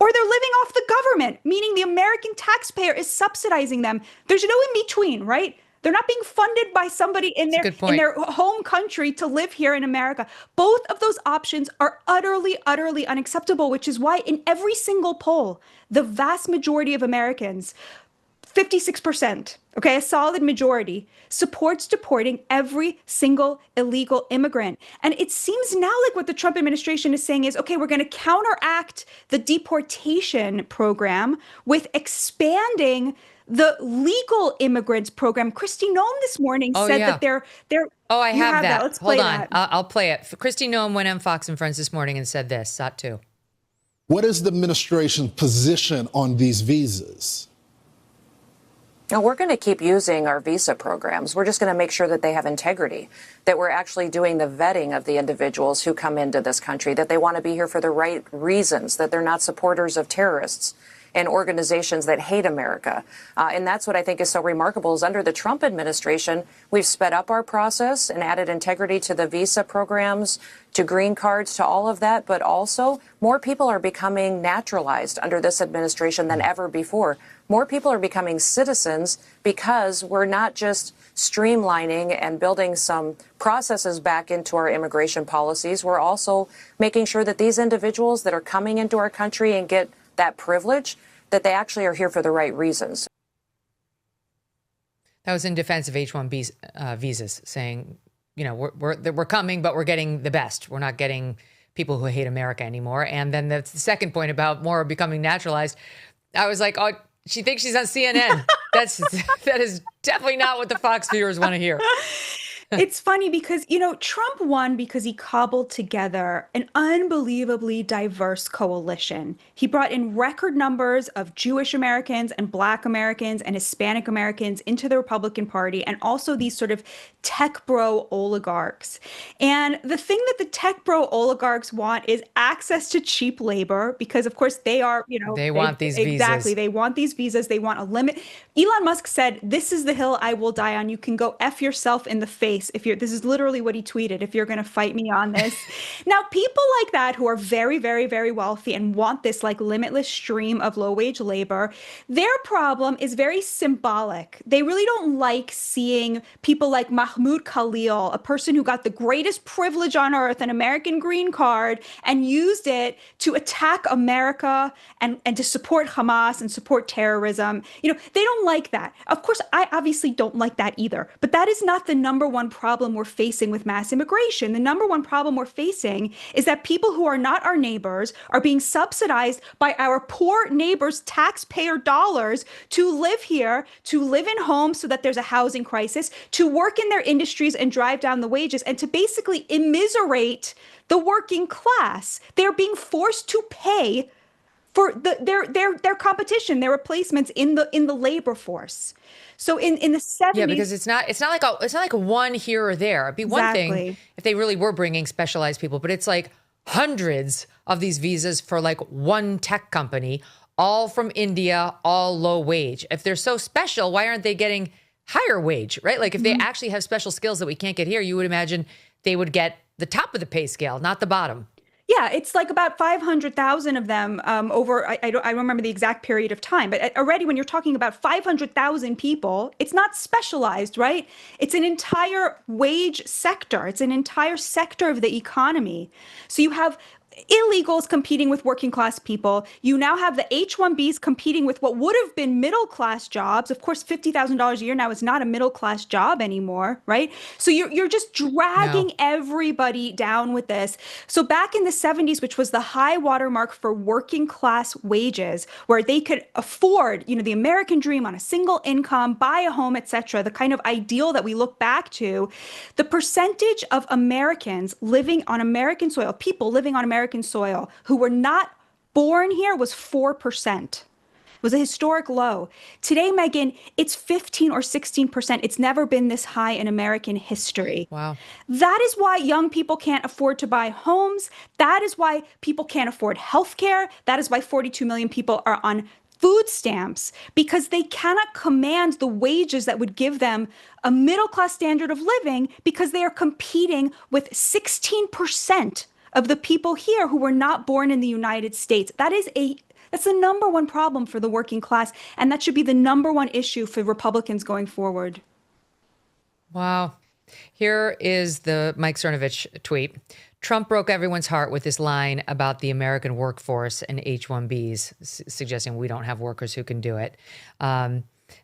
or they're living off the government, meaning the American taxpayer is subsidizing them. There's no in between, right? They're not being funded by somebody in their home country to live here in America. Both of those options are utterly unacceptable, which is why in every single poll, the vast majority of Americans 56%, okay, a solid majority, supports deporting every single illegal immigrant. And it seems now like what the Trump administration is saying is, okay, we're going to counteract the deportation program with expanding the legal immigrants program. Kristi Noem this morning said that they're. Oh, I have that. Let's play Hold on. that. I'll play it. Kristi Noem went on Fox and Friends this morning and said this, Sat 2. What is the administration's position on these visas? Now, we're going to keep using our visa programs. We're just going to make sure that they have integrity, that we're actually doing the vetting of the individuals who come into this country, that they want to be here for the right reasons, that they're not supporters of terrorists and organizations that hate America. And that's what I think is so remarkable is under the Trump administration, we've sped up our process and added integrity to the visa programs, to green cards, to all of that. But also more people are becoming naturalized under this administration than ever before. More people are becoming citizens because we're not just streamlining and building some processes back into our immigration policies. We're also making sure that these individuals that are coming into our country and get that privilege, that they actually are here for the right reasons. That was in defense of H-1B visas, saying, you know, we're coming, but we're getting the best. We're not getting people who hate America anymore. And then the second point about more becoming naturalized, I was like, oh, she thinks she's on CNN. That is definitely not what the Fox viewers want to hear. It's funny because, you know, Trump won because he cobbled together an unbelievably diverse coalition. He brought in record numbers of Jewish Americans and Black Americans and Hispanic Americans into the Republican Party, and also these sort of tech bro oligarchs. And the thing that the tech bro oligarchs want is access to cheap labor because, of course, they are, you know, they want these visas. Exactly. They want these visas. They want a limit. Elon Musk said, "This is the hill I will die on. You can go F yourself in the face if you're," this is literally what he tweeted, "if you're going to fight me on this." Now, people like that who are very, very, very wealthy and want this like limitless stream of low wage labor, their problem is very symbolic. They really don't like seeing people like Mahmoud Khalil, a person who got the greatest privilege on earth, an American green card, and used it to attack America and to support Hamas and support terrorism. You know, they don't like that. Of course, I obviously don't like that either, but that is not the number one problem we're facing with mass immigration. The number one problem we're facing is that people who are not our neighbors are being subsidized by our poor neighbors' taxpayer dollars to live here, to live in homes so that there's a housing crisis, to work in their industries and drive down the wages, and to basically immiserate the working class. They're being forced to pay for their competition, their replacements in the labor force. So in the 70s, yeah, because it's not like a one here or there. It'd be one thing if they really were bringing specialized people, but it's like hundreds of these visas for like one tech company, all from India, all low wage. If they're so special, why aren't they getting higher wage, right? Like if they actually have special skills that we can't get here, you would imagine they would get the top of the pay scale, not the bottom. Yeah, it's like about 500,000 of them over, I don't remember the exact period of time, but already when you're talking about 500,000 people, it's not specialized, right? It's an entire wage sector. It's an entire sector of the economy. So you have illegals competing with working class people. You now have the H-1Bs competing with what would have been middle class jobs. Of course, $50,000 a year now is not a middle class job anymore, right? So you're just dragging everybody down with this. So back in the 70s, which was the high watermark for working class wages, where they could afford, you know, the American dream on a single income, buy a home, etc., the kind of ideal that we look back to, the percentage of Americans living on American soil, people living on American soil who were not born here was 4%. It was a historic low. Today, Megyn, it's 15 or 16%. It's never been this high in American history. Wow. That is why young people can't afford to buy homes. That is why people can't afford health care. That is why 42 million people are on food stamps, because they cannot command the wages that would give them a middle-class standard of living, because they are competing with 16% of the people here who were not born in the United States. That's the number one problem for the working class, and that should be the number one issue for Republicans going forward. Wow. Here is the Mike Cernovich tweet. Trump broke everyone's heart with this line about the American workforce and H-1Bs, suggesting we don't have workers who can do it.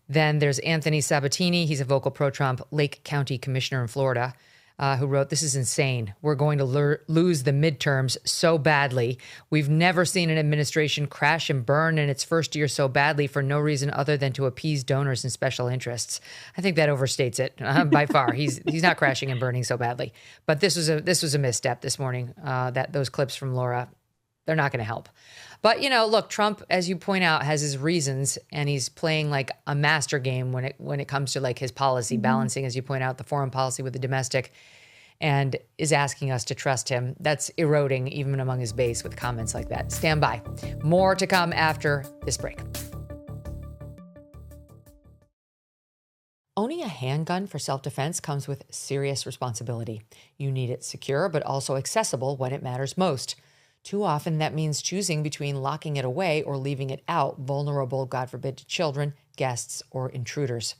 Then there's Anthony Sabatini. He's a vocal pro-Trump Lake County commissioner in Florida, who wrote, "This is insane. We're going to lose the midterms so badly. We've never seen an administration crash and burn in its first year so badly for no reason other than to appease donors and special interests." I think that overstates it by far. He's not crashing and burning so badly. But this was a misstep this morning. Those clips from Laura, they're not going to help. But, look, Trump, as you point out, has his reasons, and he's playing like a master game when it comes to like his policy, balancing, as you point out, the foreign policy with the domestic, and is asking us to trust him. That's eroding even among his base with comments like that. Stand by. More to come after this break. Owning a handgun for self-defense comes with serious responsibility. You need it secure, but also accessible when it matters most. Too often, that means choosing between locking it away or leaving it out, vulnerable, God forbid, to children, guests, or intruders.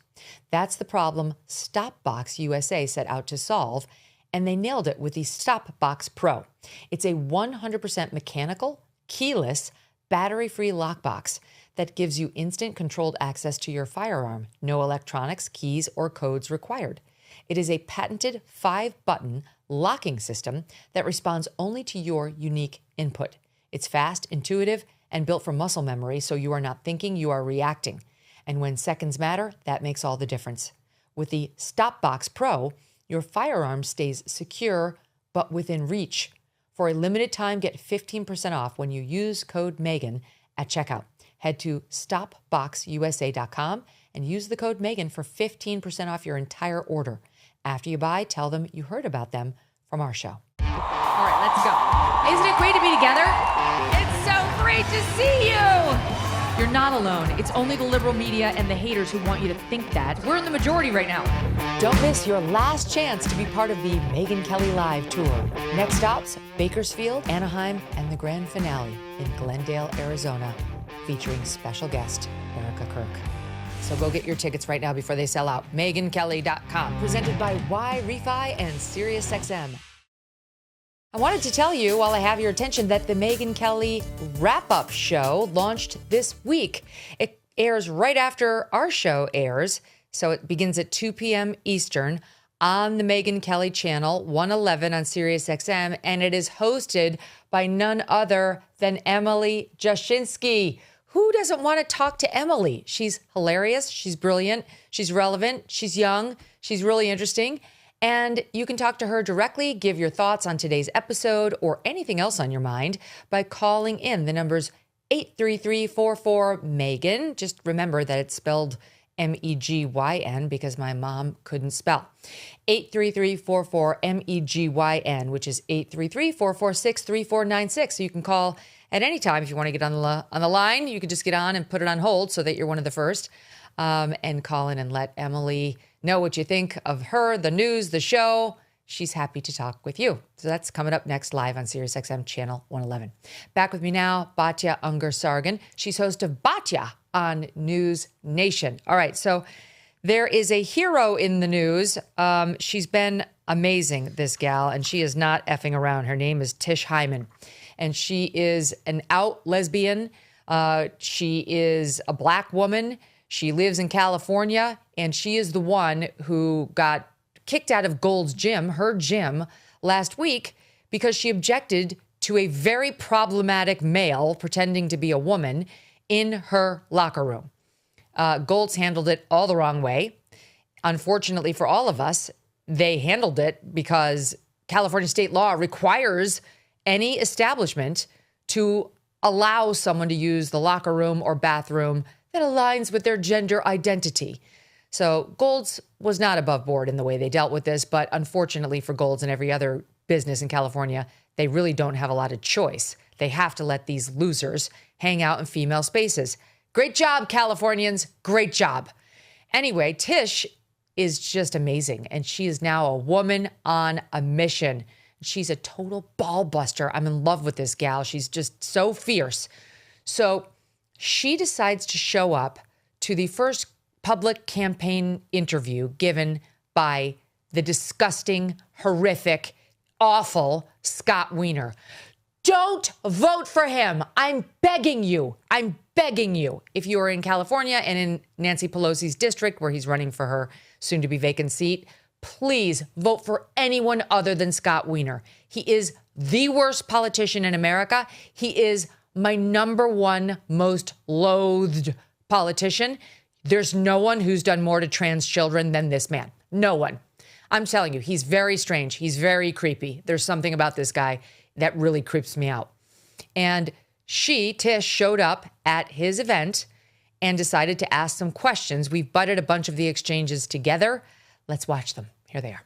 That's the problem StopBox USA set out to solve, and they nailed it with the StopBox Pro. It's a 100% mechanical, keyless, battery-free lockbox that gives you instant controlled access to your firearm. No electronics, keys, or codes required. It is a patented 5-button locking system that responds only to your unique input. It's fast, intuitive, and built for muscle memory, so you are not thinking, you are reacting. And when seconds matter, that makes all the difference. With the StopBox Pro, your firearm stays secure, but within reach. For a limited time, get 15% off when you use code Megyn at checkout. Head to stopboxusa.com and use the code Megyn for 15% off your entire order. After you buy, tell them you heard about them from our show. All right, let's go. Isn't it great to be together? It's so great to see you. You're not alone. It's only the liberal media and the haters who want you to think that. We're in the majority right now. Don't miss your last chance to be part of the Megyn Kelly Live Tour. Next stops, Bakersfield, Anaheim, and the grand finale in Glendale, Arizona, featuring special guest Erica Kirk. So go get your tickets right now before they sell out. MegynKelly.com. Presented by Y-Refi and SiriusXM. I wanted to tell you, while I have your attention, that the Megyn Kelly wrap-up show launched this week. It airs right after our show airs, so it begins at 2 p.m. Eastern on the Megyn Kelly channel, 111 on SiriusXM, and it is hosted by none other than Emily Jashinsky. Who doesn't want to talk to Emily? She's hilarious. She's brilliant. She's relevant. She's young. She's really interesting. And you can talk to her directly, give your thoughts on today's episode or anything else on your mind by calling in. The number's 833-44-MEGYN. Just remember that it's spelled MEGYN because my mom couldn't spell. 833-44-MEGYN, which is 833-446-3496. So you can call at any time if you want to get on the line. You can just get on and put it on hold so that you're one of the first, and call in and let Emily know what you think of her, the news, the show. She's happy to talk with you. So that's coming up next live on SiriusXM channel 111. Back with me now, Batya Ungar-Sargon. She's host of Batya on News Nation. All right, so there is a hero in the news. She's been amazing, this gal, and she is not effing around. Her name is Tish Hyman, and she is an out lesbian. She is a black woman. She lives in California, and she is the one who got kicked out of Gold's Gym, her gym, last week because she objected to a very problematic male pretending to be a woman in her locker room. Gold's handled it all the wrong way. Unfortunately for all of us, they handled it because California state law requires any establishment to allow someone to use the locker room or bathroom that aligns with their gender identity. So Gold's was not above board in the way they dealt with this, but unfortunately for Gold's and every other business in California, they really don't have a lot of choice. They have to let these losers hang out in female spaces. Great job, Californians. Great job. Anyway, Tish is just amazing, and she is now a woman on a mission. She's a total ball buster. I'm in love with this gal. She's just so fierce. So she decides to show up to the first public campaign interview given by the disgusting, horrific, awful Scott Wiener. Don't vote for him. I'm begging you. I'm begging you. If you are in California and in Nancy Pelosi's district where he's running for her soon-to-be vacant seat, please vote for anyone other than Scott Wiener. He is the worst politician in America. He is my number one most loathed politician. There's no one who's done more to trans children than this man. No one. I'm telling you, he's very strange. He's very creepy. There's something about this guy that really creeps me out. And Tish, showed up at his event and decided to ask some questions. We've butted a bunch of the exchanges together. Let's watch them. Here they are.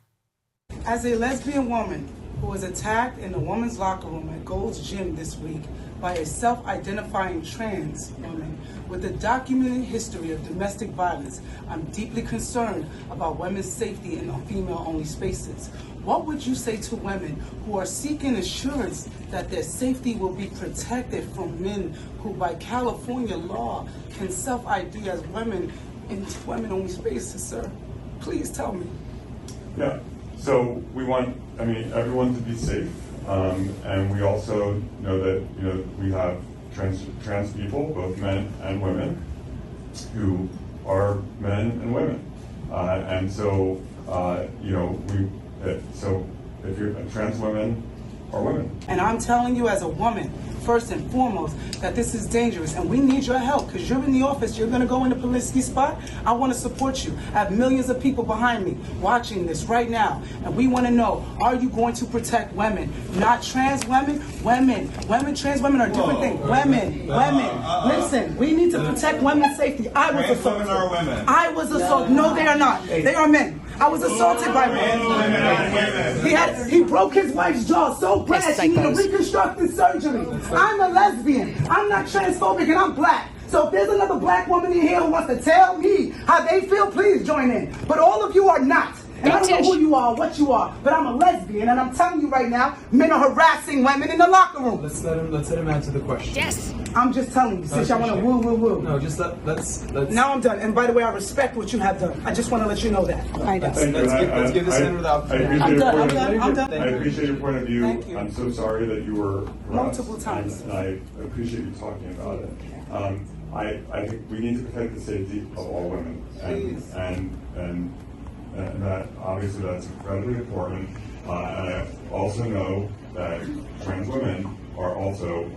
As a lesbian woman who was attacked in the women's locker room at Gold's Gym this week by a self-identifying trans woman with a documented history of domestic violence, I'm deeply concerned about women's safety in female-only spaces. What would you say to women who are seeking assurance that their safety will be protected from men who, by California law, can self-ID as women in women-only spaces, sir? Please tell me. Yeah, so we want, everyone to be safe, and we also know that, we have trans people, both men and women, who are men and women, and so, so if you're trans women are women. And I'm telling you as a woman, first and foremost, that this is dangerous and we need your help because you're in the office, you're going to go in the Polisky spot. I want to support you. I have millions of people behind me watching this right now. And we want to know, are you going to protect women? Not trans women, women. Trans women are different things. Women. Listen, we need to protect women's safety. I was assaulted. Women are women. I was assaulted. No, they are not. They are men. I was assaulted by men. He broke his wife's jaw so bad she needed reconstructive surgery. I'm a lesbian. I'm not transphobic and I'm black. So if there's another black woman in here who wants to tell me how they feel, please join in. But all of you are not. And I don't know who you are, what you are, but I'm a lesbian, and I'm telling you right now, men are harassing women in the locker room. Let's let him answer the question. Yes. I'm just telling you, since y'all want to woo. No, just let's. Now I'm done. And by the way, I respect what you have done. I just want to let you know that. Let's give the senator the opportunity. I'm done. I appreciate your point of view. Thank you. I'm so sorry that you were harassed, multiple times. and I appreciate you talking about it. I think we need to protect the safety of all women, and that obviously that's incredibly important. And I also know that trans women are also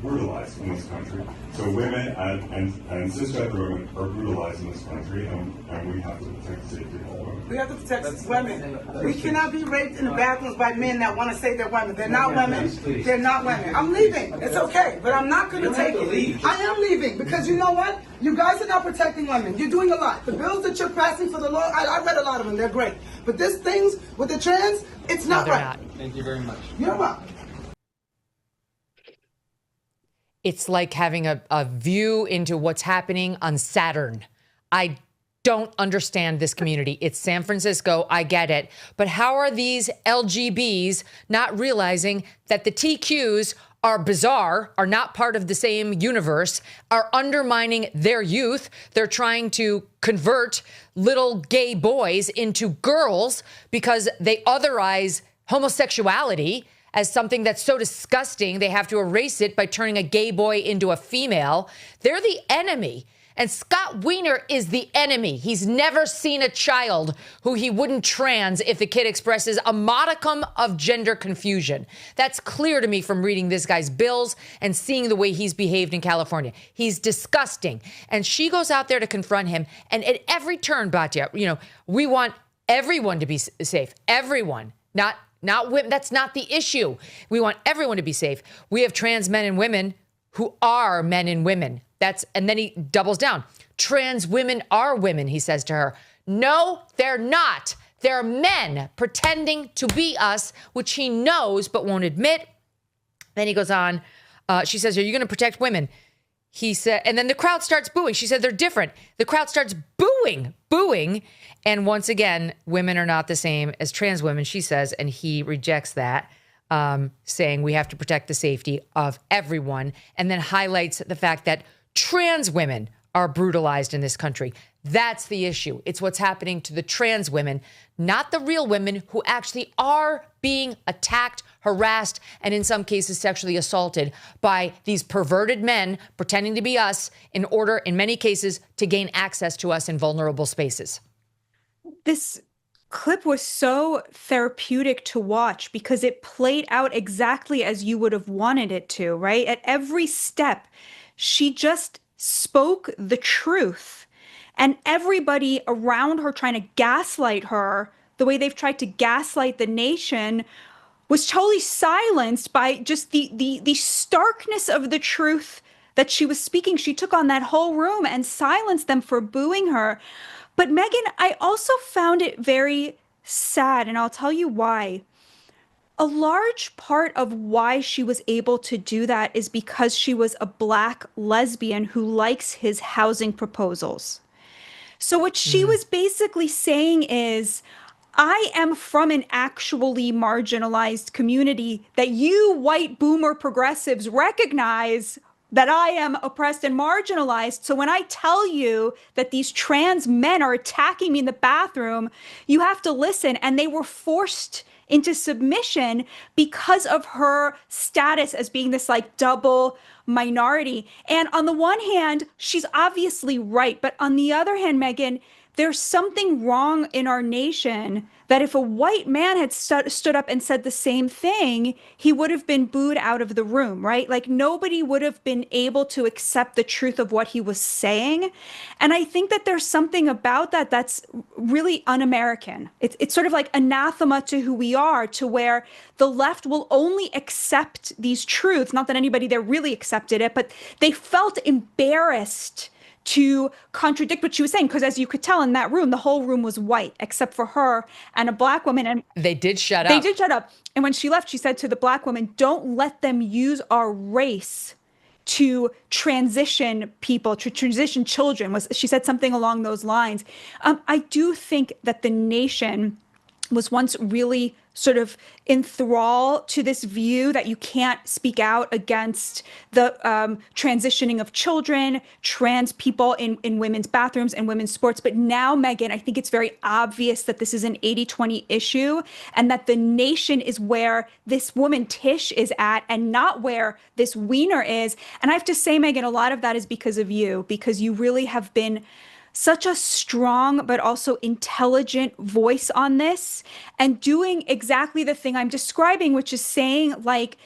brutalized in this country. So women and cisgender women are brutalized in this country, and we have to protect the safety of all women. We have to protect women. We cannot be raped in the bathrooms by men that want to say they're women. They're not women. They're not women. I'm leaving. It's okay, but I'm not going to take it. I am leaving because you know what? You guys are not protecting women. You're doing a lot. The bills that you're passing for the law, I read a lot of them. They're great. But this things with the trans, it's not right. Not. Thank you very much. You're welcome. It's like having a view into what's happening on Saturn. I don't understand this community. It's San Francisco. I get it. But how are these LGBs not realizing that the TQs are bizarre, are not part of the same universe, are undermining their youth? They're trying to convert little gay boys into girls because they otherize homosexuality as something that's so disgusting, they have to erase it by turning a gay boy into a female. They're the enemy. And Scott Wiener is the enemy. He's never seen a child who he wouldn't trans if the kid expresses a modicum of gender confusion. That's clear to me from reading this guy's bills and seeing the way he's behaved in California. He's disgusting. And she goes out there to confront him. And at every turn, Batya, we want everyone to be safe. Everyone, not women. That's not the issue. We want everyone to be safe. We have trans men and women who are men and women. And then he doubles down. Trans women are women, he says to her. No, they're not. They're men pretending to be us, which he knows but won't admit. Then he goes on. She says, are you going to protect women? He said, and then the crowd starts booing. She said, they're different. The crowd starts booing. And once again, women are not the same as trans women, she says, and he rejects that, saying we have to protect the safety of everyone, and then highlights the fact that trans women are brutalized in this country. That's the issue. It's what's happening to the trans women, not the real women who actually are being attacked, harassed, and in some cases sexually assaulted by these perverted men pretending to be us in order, in many cases, to gain access to us in vulnerable spaces. This clip was so therapeutic to watch because it played out exactly as you would have wanted it to, right? At every step, she just spoke the truth. And everybody around her trying to gaslight her, the way they've tried to gaslight the nation, was totally silenced by just the starkness of the truth that she was speaking. She took on that whole room and silenced them for booing her. But Megyn, I also found it very sad, and I'll tell you why. A large part of why she was able to do that is because she was a Black lesbian who likes his housing proposals. So what she was basically saying is, I am from an actually marginalized community that you white boomer progressives recognize that I am oppressed and marginalized. So when I tell you that these trans men are attacking me in the bathroom, you have to listen. And they were forced into submission because of her status as being this like double minority. And on the one hand, she's obviously right. But on the other hand, Megyn, there's something wrong in our nation that if a white man had stood up and said the same thing, he would have been booed out of the room, right? Like nobody would have been able to accept the truth of what he was saying. And I think that there's something about that that's really un-American. It's sort of like anathema to who we are, to where the left will only accept these truths. Not that anybody there really accepted it, but they felt embarrassed to contradict what she was saying. Because as you could tell in that room, the whole room was white, except for her and a Black woman. And they did shut up. They did shut up. And when she left, she said to the Black woman, don't let them use our race to transition people, to transition children. She said something along those lines. I do think that the nation was once really sort of enthralled to this view that you can't speak out against the transitioning of children, trans people in women's bathrooms and women's sports. But now, Megyn, I think it's very obvious that this is an 80-20 issue and that the nation is where this woman Tish is at and not where this Wiener is. And I have to say, Megyn, a lot of that is because of you, because you really have been such a strong but also intelligent voice on this and doing exactly the thing I'm describing, which is saying, like,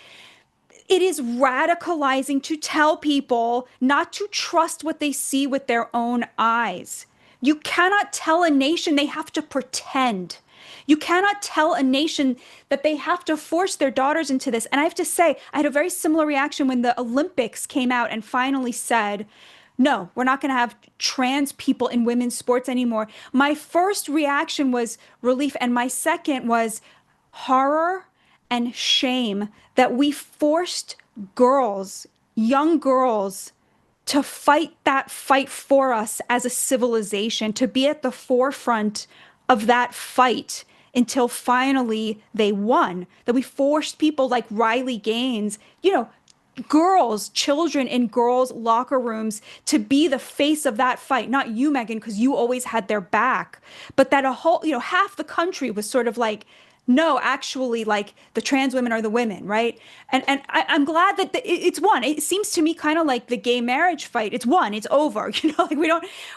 it is radicalizing to tell people not to trust what they see with their own eyes. You cannot tell a nation they have to pretend. You cannot tell a nation that they have to force their daughters into this. And I have to say, I had a very similar reaction when the Olympics came out and finally said, no, we're not going to have trans people in women's sports anymore. My first reaction was relief. And my second was horror and shame that we forced girls, young girls, to fight that fight for us as a civilization, to be at the forefront of that fight until finally they won. That we forced people like Riley Gaines, girls, children in girls' locker rooms to be the face of that fight. Not you, Megyn, because you always had their back. But that a whole, half the country was sort of like, no, actually, like the trans women are the women, right? And I'm glad that it's won. It seems to me kind of like the gay marriage fight. It's won. It's over.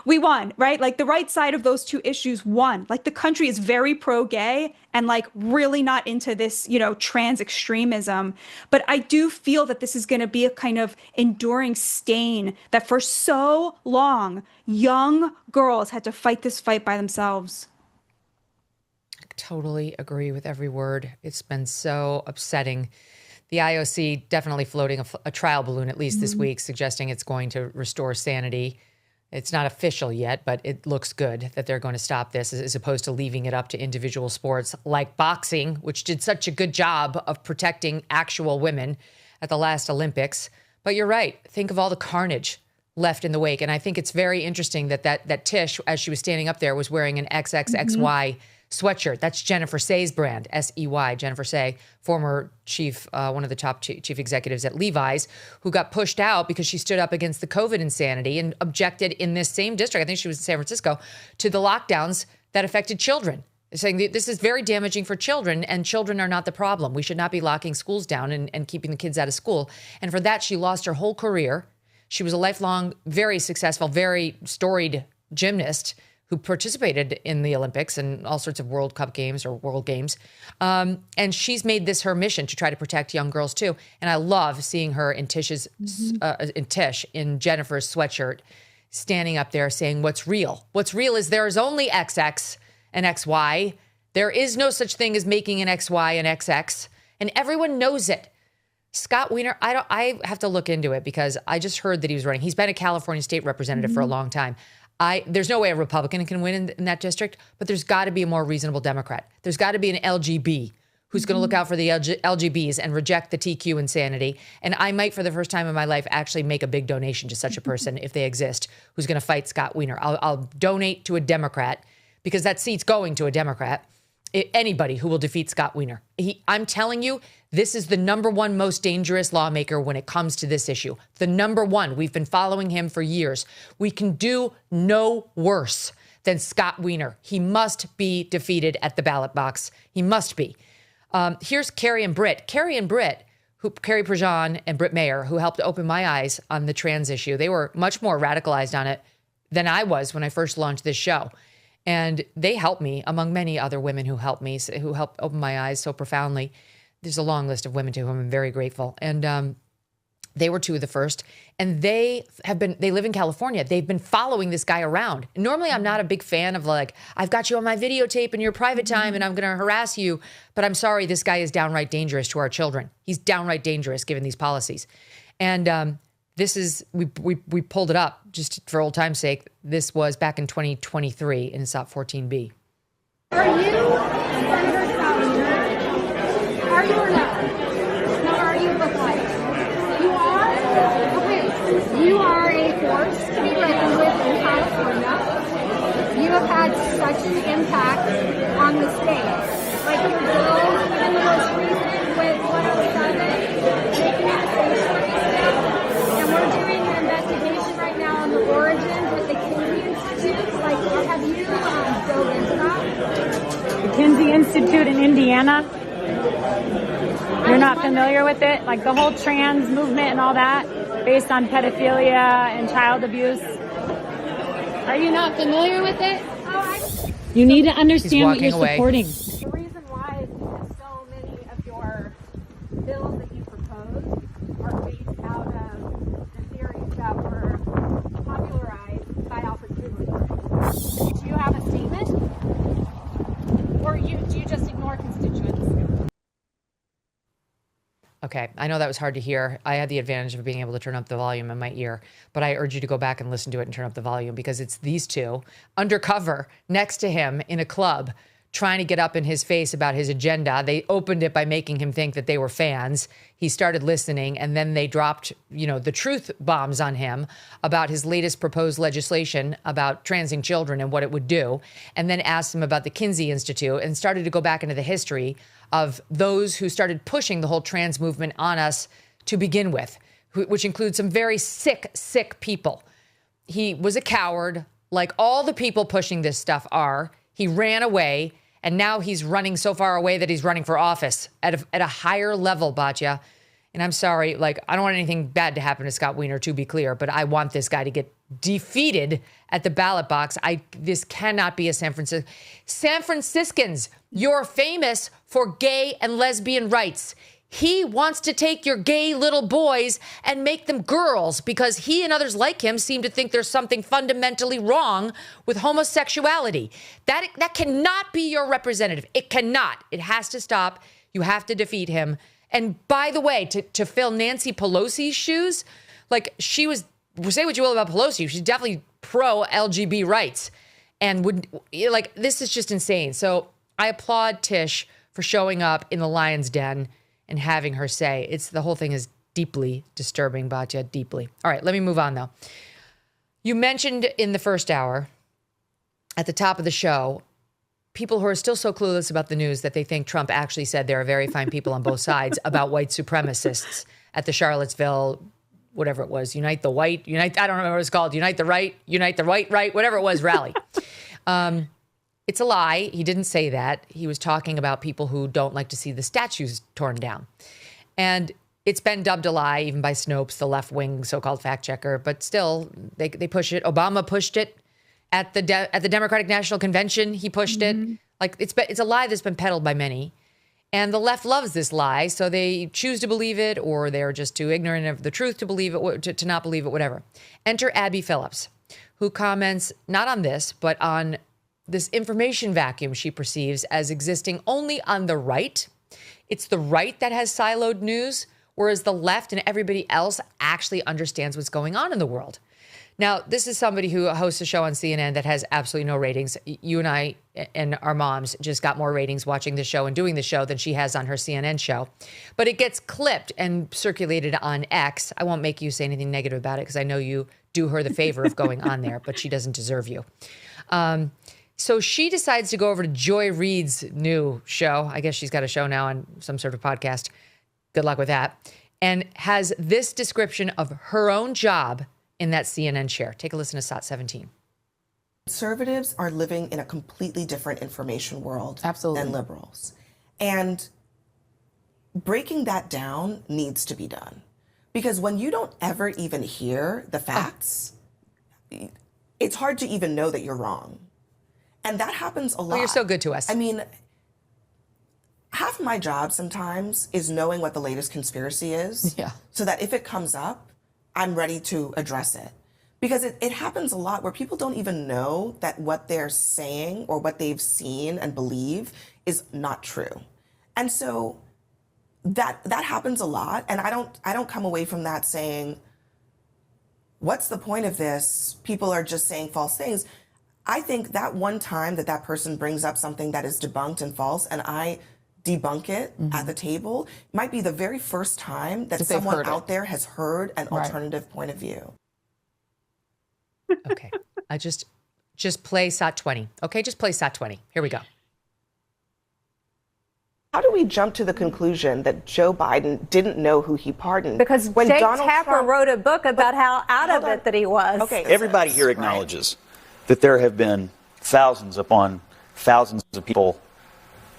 We won, right? Like the right side of those two issues won. Like the country is very pro-gay and like really not into this, trans extremism. But I do feel that this is going to be a kind of enduring stain that for so long, young girls had to fight this fight by themselves. Totally agree with every word. It's been so upsetting. The IOC definitely floating a trial balloon, at least this week, suggesting it's going to restore sanity. It's not official yet, but it looks good that they're going to stop this as opposed to leaving it up to individual sports like boxing, which did such a good job of protecting actual women at the last Olympics. But you're right. Think of all the carnage left in the wake. And I think it's very interesting that Tish, as she was standing up there, was wearing an XXXY sweatshirt. That's Jennifer Say's brand, S-E-Y, Jennifer Say, former chief, one of the top chief executives at Levi's, who got pushed out because she stood up against the COVID insanity and objected in this same district, I think she was in San Francisco, to the lockdowns that affected children, saying this is very damaging for children and children are not the problem. We should not be locking schools down and keeping the kids out of school. And for that, she lost her whole career. She was a lifelong, very successful, very storied gymnast who participated in the Olympics and all sorts of World Cup games or World Games. And she's made this her mission to try to protect young girls too. And I love seeing her in Tish's, in Jennifer's sweatshirt, standing up there saying, what's real? What's real is there is only XX and XY. There is no such thing as making an XY and XX. And everyone knows it. Scott Wiener, I have to look into it because I just heard that he was running. He's been a California state representative for a long time. There's no way a Republican can win in that district, but there's got to be a more reasonable Democrat. There's got to be an LGB who's going to look out for the LGBs and reject the TQ insanity. And I might, for the first time in my life, actually make a big donation to such a person if they exist, who's going to fight Scott Wiener. I'll donate to a Democrat because that seat's going to a Democrat. Anybody who will defeat Scott Wiener. I'm telling you, this is the number one most dangerous lawmaker when it comes to this issue. The number one. We've been following him for years. We can do no worse than Scott Wiener. He must be defeated at the ballot box. He must be. Here's Carrie and Britt. Carrie Prejean and Britt Mayer, who helped open my eyes on the trans issue. They were much more radicalized on it than I was when I first launched this show. And they helped me, among many other women who helped me, who helped open my eyes so profoundly. There's a long list of women to whom I'm very grateful. And they were two of the first. And they live in California. They've been following this guy around. Normally, I'm not a big fan of like, I've got you on my videotape in your private time and I'm going to harass you. But I'm sorry, this guy is downright dangerous to our children. He's downright dangerous given these policies. And this is, we pulled it up just for old time's sake. This was back in 2023 in SOP 14B. Are you Senator Scott Wiener? Are you or no? No, are you look like? You are? Okay. You are a force to be reckoned with in California. You have had such an impact on the state. Like your bills, even the most recent with 107, making it a sanctuary state. And we're doing an investigation right now on the origins with the Kinsey Institute. Like, have you dove into that? The Kinsey Institute in Indiana. You're not familiar with it? Like the whole trans movement and all that, based on pedophilia and child abuse. Are you not familiar with it? You need to understand what you're supporting. The reason why is because so many of your bills that you propose are based out of the theories that were popularized by Alfred Kinsey. Do you have a statement? Or do you just ignore constituents? Okay, I know that was hard to hear. I had the advantage of being able to turn up the volume in my ear, but I urge you to go back and listen to it and turn up the volume because it's these two undercover next to him in a club trying to get up in his face about his agenda. They opened it by making him think that they were fans. He started listening, and then they dropped, the truth bombs on him about his latest proposed legislation about transing children and what it would do, and then asked him about the Kinsey Institute and started to go back into the history of those who started pushing the whole trans movement on us to begin with, which includes some very sick people. He was a coward, like all the people pushing this stuff are. He ran away, and now he's running so far away that he's running for office at a higher level, Batya. And I'm sorry, I don't want anything bad to happen to Scott Wiener, to be clear, but I want this guy to get defeated at the ballot box. This cannot be a San Franciscans, you're famous for gay and lesbian rights. He wants to take your gay little boys and make them girls because he and others like him seem to think there's something fundamentally wrong with homosexuality. That cannot be your representative. It cannot. It has to stop. You have to defeat him. And by the way, to fill Nancy Pelosi's shoes, she was, say what you will about Pelosi, she's definitely pro-LGB rights. And this is just insane. So I applaud Tish for showing up in the lion's den and having her say. The whole thing is deeply disturbing, Batya, deeply. All right, let me move on, though. You mentioned in the first hour, at the top of the show, people who are still so clueless about the news that they think Trump actually said there are very fine people on both sides about white supremacists at the Charlottesville, whatever it was, I don't remember what it's called, Unite the Right, whatever it was, rally. It's a lie. He didn't say that. He was talking about people who don't like to see the statues torn down. And it's been dubbed a lie even by Snopes, the left-wing so-called fact checker, but still they push it. Obama pushed it at the Democratic National Convention. He pushed it. Like it's a lie that's been peddled by many. And the left loves this lie, so they choose to believe it, or they're just too ignorant of the truth to believe it, to not believe it, whatever. Enter Abby Phillips, who comments not on this, but on this information vacuum she perceives as existing only on the right. It's the right that has siloed news, whereas the left and everybody else actually understands what's going on in the world. Now, this is somebody who hosts a show on CNN that has absolutely no ratings. You and I and our moms just got more ratings watching the show and doing the show than she has on her CNN show. But it gets clipped and circulated on X. I won't make you say anything negative about it because I know you do her the favor of going on there, but she doesn't deserve you. So she decides to go over to Joy Reid's new show. I guess she's got a show now on some sort of podcast. Good luck with that. And has this description of her own job in that CNN chair. Take a listen to SOT 17. Conservatives are living in a completely different information world than liberals. And breaking that down needs to be done. Because when you don't ever even hear the facts, it's hard to even know that you're wrong. And that happens a lot. Well, you're so good to us. I mean, half of my job sometimes is knowing what the latest conspiracy is. Yeah. So that if it comes up, I'm ready to address it. Because it happens a lot where people don't even know that what they're saying or what they've seen and believe is not true. And so that happens a lot. And I don't come away from that saying, what's the point of this? People are just saying false things. I think that one time that person brings up something that is debunked and false, and I debunk it at the table, might be the very first time that someone out there has heard an alternative point of view. Okay. I just play SOT 20. Okay, just play SOT 20. Here we go. How do we jump to the conclusion that Joe Biden didn't know who he pardoned? Because when Jake Donald Tapper Trump wrote a book about how out of it that he was. Okay, everybody here acknowledges that there have been thousands upon thousands of people,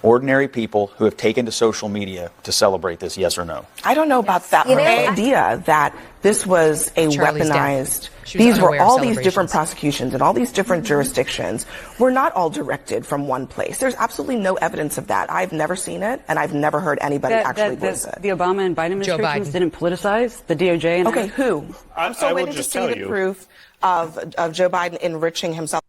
ordinary people, who have taken to social media to celebrate this, yes or no? I don't know about that. The idea that this was a weaponized, these were all these different prosecutions and all these different jurisdictions were not all directed from one place. There's absolutely no evidence of that. I've never seen it, and I've never heard anybody actually voice it. The Obama and Biden administrations didn't politicize the DOJ. And okay, who? I'm still waiting to see the proof of Joe Biden enriching himself.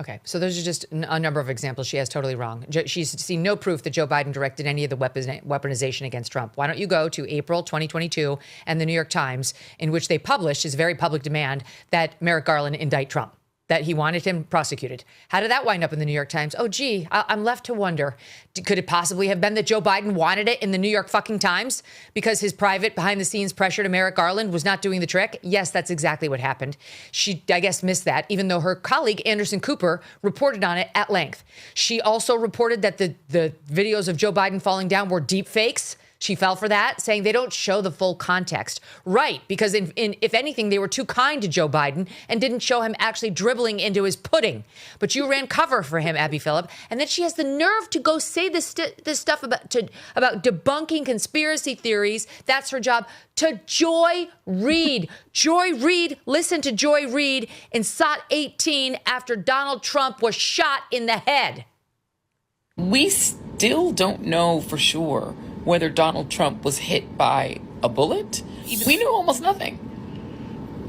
Okay, so those are just a number of examples she has totally wrong. She's seen no proof that Joe Biden directed any of the weaponization against Trump. Why don't you go to April 2022 and the New York Times, in which they published his very public demand that Merrick Garland indict Trump, that he wanted him prosecuted. How did that wind up in the New York Times? Oh, gee, I'm left to wonder. Could it possibly have been that Joe Biden wanted it in the New York fucking Times because his private behind-the-scenes pressure to Merrick Garland was not doing the trick? Yes, that's exactly what happened. She, I guess, missed that, even though her colleague, Anderson Cooper, reported on it at length. She also reported that the videos of Joe Biden falling down were deep fakes. She fell for that, saying they don't show the full context. Right, because if anything, they were too kind to Joe Biden and didn't show him actually dribbling into his pudding. But you ran cover for him, Abby Phillip. And then she has the nerve to go say this stuff about debunking conspiracy theories. That's her job. To Joy Reid. Joy Reid, listen to Joy Reid in SOT 18 after Donald Trump was shot in the head. We still don't know for sure whether Donald Trump was hit by a bullet. We knew almost nothing.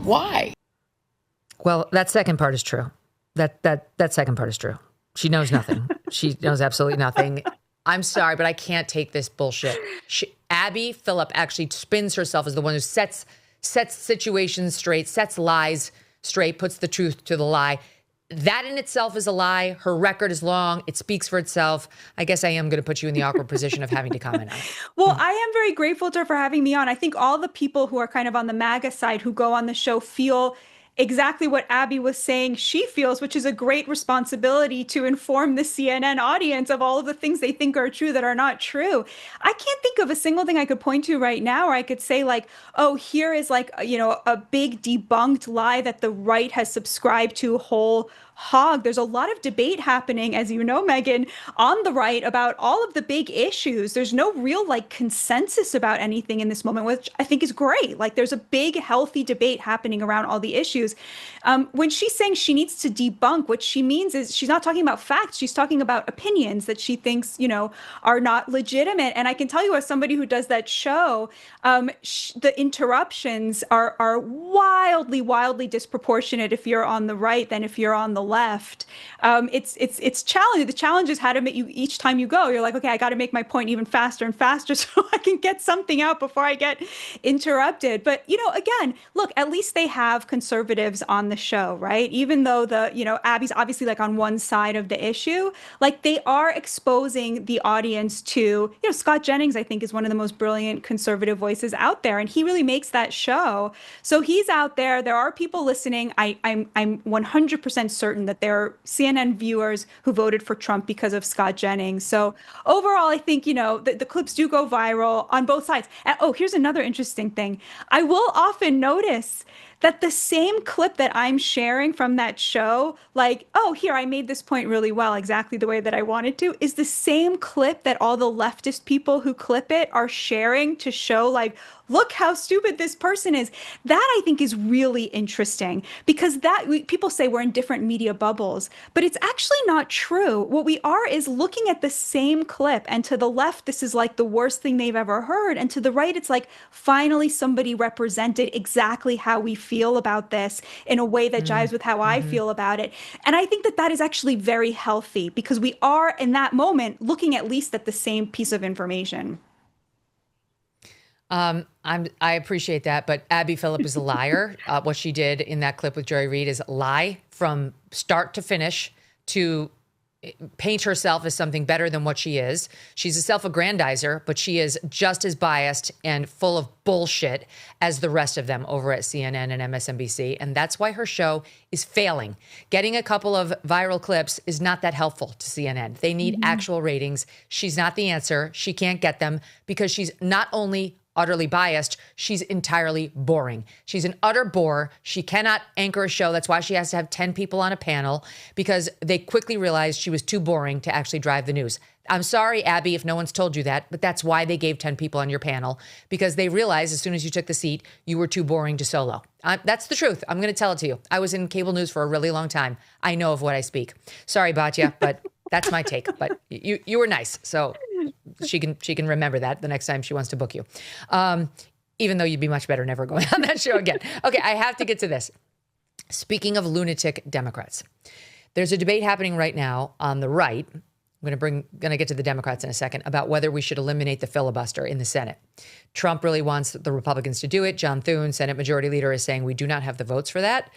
Why? Well, that second part is true. That second part is true. She knows nothing. She knows absolutely nothing. I'm sorry, but I can't take this bullshit. Abby Phillip actually spins herself as the one who sets situations straight, sets lies straight, puts the truth to the lie. That in itself is a lie. Her record is long. It speaks for itself. I guess I am going to put you in the awkward position of having to comment on it. Well, I am very grateful to her for having me on. I think all the people who are kind of on the MAGA side who go on the show feel exactly what Abby was saying she feels, which is a great responsibility to inform the CNN audience of all of the things they think are true that are not true. I can't think of a single thing I could point to right now where I could say like, oh, here is like, a big debunked lie that the right has subscribed to whole hog. There's a lot of debate happening, as you know, Megyn, on the right about all of the big issues. There's no real like consensus about anything in this moment, which I think is great. Like there's a big, healthy debate happening around all the issues. When she's saying she needs to debunk, what she means is she's not talking about facts. She's talking about opinions that she thinks, are not legitimate. And I can tell you, as somebody who does that show, the interruptions are wildly, wildly disproportionate if you're on the right than if you're on the left. It's challenging. The challenge is how to make you, each time you go, you're like, okay, I got to make my point even faster and faster so I can get something out before I get interrupted. But, again, look, at least they have conservatives on the show, right? Even though Abby's obviously like on one side of the issue, like they are exposing the audience to, Scott Jennings, I think, is one of the most brilliant conservative voices out there. And he really makes that show. So he's out there. There are people listening. I'm 100% certain that there are CNN viewers who voted for Trump because of Scott Jennings. So overall, I think, the clips do go viral on both sides. And, here's another interesting thing. I will often notice that the same clip that I'm sharing from that show, like, oh, here, I made this point really well, exactly the way that I wanted to, is the same clip that all the leftist people who clip it are sharing to show, like, look how stupid this person is. That I think is really interesting because people say we're in different media bubbles, but it's actually not true. What we are is looking at the same clip, and to the left, this is like the worst thing they've ever heard. And to the right, it's like finally somebody represented exactly how we feel about this in a way that jives with how I feel about it. And I think that is actually very healthy because we are in that moment looking at least at the same piece of information. I appreciate that, but Abby Phillip is a liar. What she did in that clip with Joy Reid is lie from start to finish to paint herself as something better than what she is. She's a self-aggrandizer, but she is just as biased and full of bullshit as the rest of them over at CNN and MSNBC. And that's why her show is failing. Getting a couple of viral clips is not that helpful to CNN. They need actual ratings. She's not the answer. She can't get them because she's not only utterly biased, she's entirely boring. She's an utter bore. She cannot anchor a show. That's why she has to have 10 people on a panel because they quickly realized she was too boring to actually drive the news. I'm sorry, Abby, if no one's told you that, but that's why they gave 10 people on your panel, because they realized as soon as you took the seat, you were too boring to solo. That's the truth. I'm going to tell it to you. I was in cable news for a really long time. I know of what I speak. Sorry, Batya, but that's my take. But you were nice, so she can remember that the next time she wants to book you. Even though you'd be much better never going on that show again. Okay, I have to get to this. Speaking of lunatic Democrats, there's a debate happening right now on the right. I'm going to get to the Democrats in a second about whether we should eliminate the filibuster in the Senate. Trump really wants the Republicans to do it. John Thune, Senate Majority Leader, is saying we do not have the votes for that.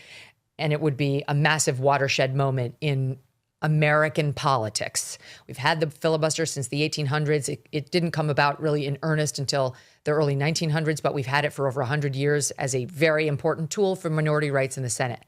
And it would be a massive watershed moment in American politics. We've had the filibuster since the 1800s. It didn't come about really in earnest until the early 1900s, but we've had it for over 100 years as a very important tool for minority rights in the Senate,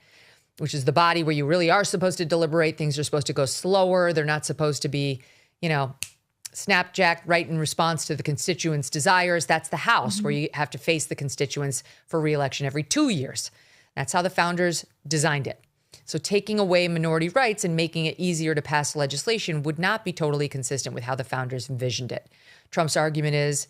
which is the body where you really are supposed to deliberate. Things are supposed to go slower. They're not supposed to be, snapjacked right in response to the constituents' desires. That's the House where you have to face the constituents for re-election every 2 years. That's how the founders designed it. So taking away minority rights and making it easier to pass legislation would not be totally consistent with how the founders envisioned it. Trump's argument is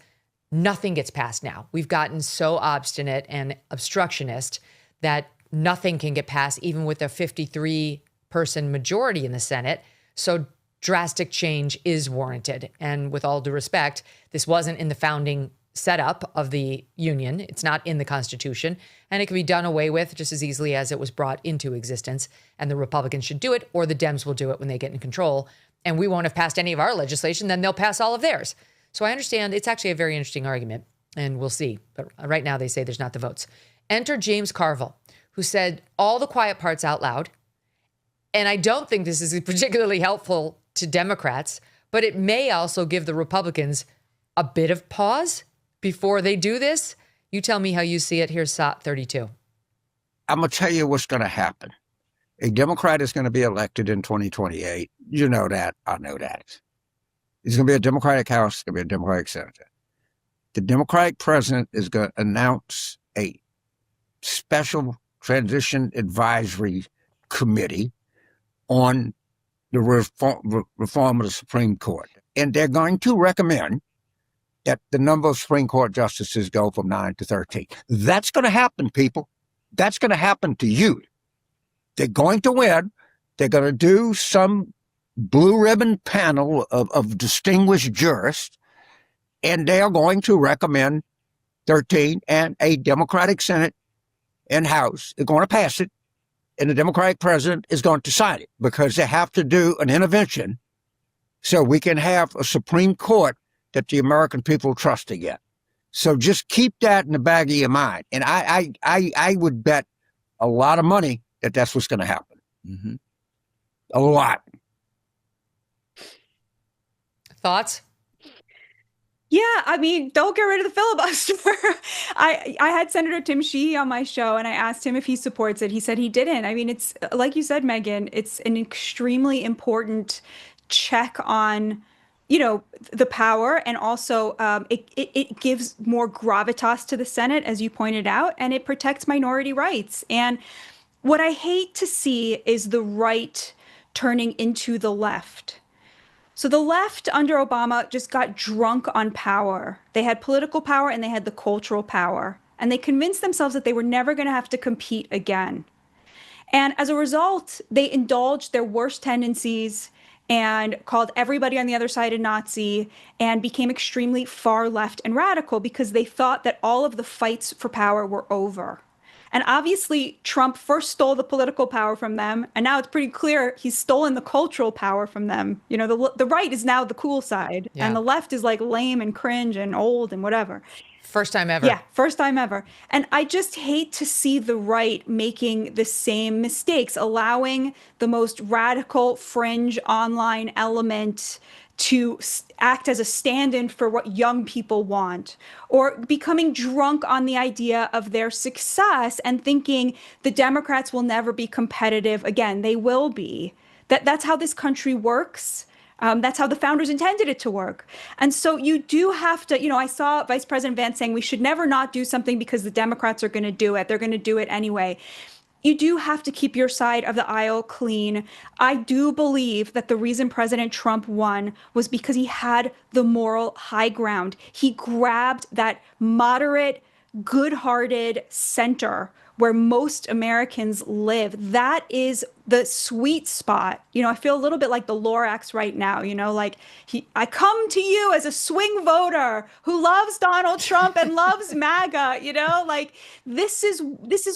nothing gets passed now. We've gotten so obstinate and obstructionist that nothing can get passed, even with a 53-person majority in the Senate. So drastic change is warranted. And with all due respect, this wasn't in the founding setup of the Union. It's not in the Constitution, and it can be done away with just as easily as it was brought into existence. And the Republicans should do it, or the Dems will do it when they get in control. And we won't have passed any of our legislation, then they'll pass all of theirs. So I understand it's actually a very interesting argument, and we'll see. But right now they say there's not the votes. Enter James Carville, who said all the quiet parts out loud. And I don't think this is particularly helpful to Democrats, but it may also give the Republicans a bit of pause before they do this. You tell me how you see it. Here's SOT 32. I'm going to tell you what's going to happen. A Democrat is going to be elected in 2028. You know that. I know that. It's going to be a Democratic House. It's going to be a Democratic Senate. The Democratic president is going to announce a special transition advisory committee on the reform of the Supreme Court. And they're going to recommend that the number of Supreme Court justices go from 9 to 13. That's going to happen, people. That's going to happen to you. They're going to win. They're going to do some blue ribbon panel of distinguished jurists, and they are going to recommend 13, and a Democratic Senate and House is going to pass it, and the Democratic president is going to sign it because they have to do an intervention so we can have a Supreme Court that the American people trust again. So just keep that in the back of your mind. And I would bet a lot of money that that's what's going to happen. Mm-hmm. A lot. Thoughts? Yeah, I mean, don't get rid of the filibuster. I had Senator Tim Sheehy on my show, and I asked him if he supports it. He said he didn't. I mean, it's like you said, Megyn, it's an extremely important check on, you know, the power, and also it gives more gravitas to the Senate, as you pointed out, and it protects minority rights. And what I hate to see is the right turning into the left. So the left under Obama just got drunk on power. They had political power and they had the cultural power. And they convinced themselves that they were never going to have to compete again. And as a result, they indulged their worst tendencies and called everybody on the other side a Nazi and became extremely far left and radical because they thought that all of the fights for power were over. And obviously, Trump first stole the political power from them, and now it's pretty clear he's stolen the cultural power from them. You know, the right is now the cool side, and the left is like lame and cringe and old and whatever. First time ever. Yeah, first time ever. And I just hate to see the right making the same mistakes, allowing the most radical fringe online element to act as a stand-in for what young people want, or becoming drunk on the idea of their success and thinking the Democrats will never be competitive again. They will be. That's how this country works. That's how the founders intended it to work. And so you do have to, you know, I saw Vice President Vance saying we should never not do something because the Democrats are going to do it. They're going to do it anyway. You do have to keep your side of the aisle clean. I do believe that the reason President Trump won was because he had the moral high ground. He grabbed that moderate, good-hearted center where most Americans live. That is the sweet spot. You know, I feel a little bit like the Lorax right now, you know, like I come to you as a swing voter who loves Donald Trump and loves MAGA, you know, like this is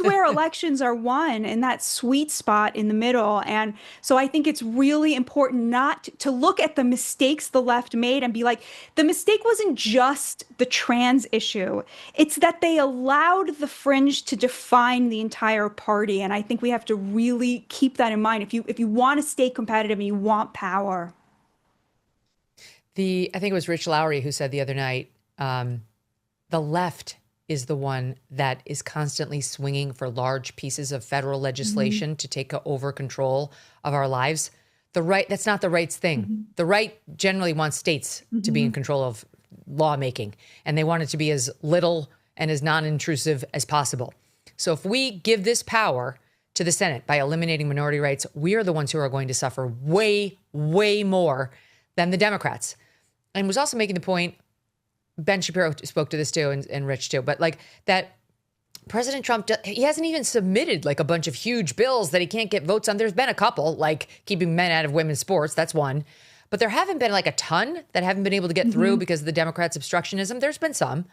where elections are won, in that sweet spot in the middle. And so I think it's really important not to look at the mistakes the left made and be like, the mistake wasn't just the trans issue. It's that they allowed the fringe to define the entire party. And I think we have to really keep that in mind if you want to stay competitive and you want power. I think it was Rich Lowry who said the other night, the left is the one that is constantly swinging for large pieces of federal legislation to take over control of our lives. The right, that's not the right's thing. The right generally wants states to be in control of lawmaking, and they want it to be as little and as non-intrusive as possible. So if we give this power to the Senate by eliminating minority rights, we are the ones who are going to suffer way, way more than the Democrats. And was also making the point, Ben Shapiro spoke to this too, and Rich too, but like that President Trump, he hasn't even submitted like a bunch of huge bills that he can't get votes on. There's been a couple, like keeping men out of women's sports. That's one. But there haven't been like a ton that haven't been able to get through because of the Democrats' obstructionism. There's been some.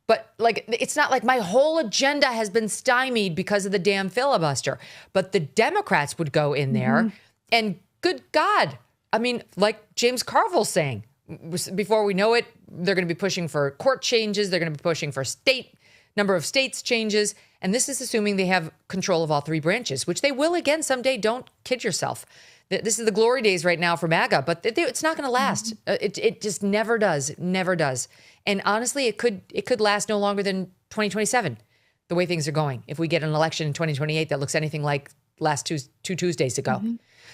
But like, it's not like my whole agenda has been stymied because of the damn filibuster. But the Democrats would go in there and good God, I mean, like James Carville's saying, before we know it, they're going to be pushing for court changes. They're going to be pushing for number of states changes. And this is assuming they have control of all three branches, which they will again someday. Don't kid yourself. This is the glory days right now for MAGA, but it's not going to last. It just never does, never does. And honestly, it could last no longer than 2027. the way things are going if we get an election in 2028 that looks anything like last two Tuesdays ago.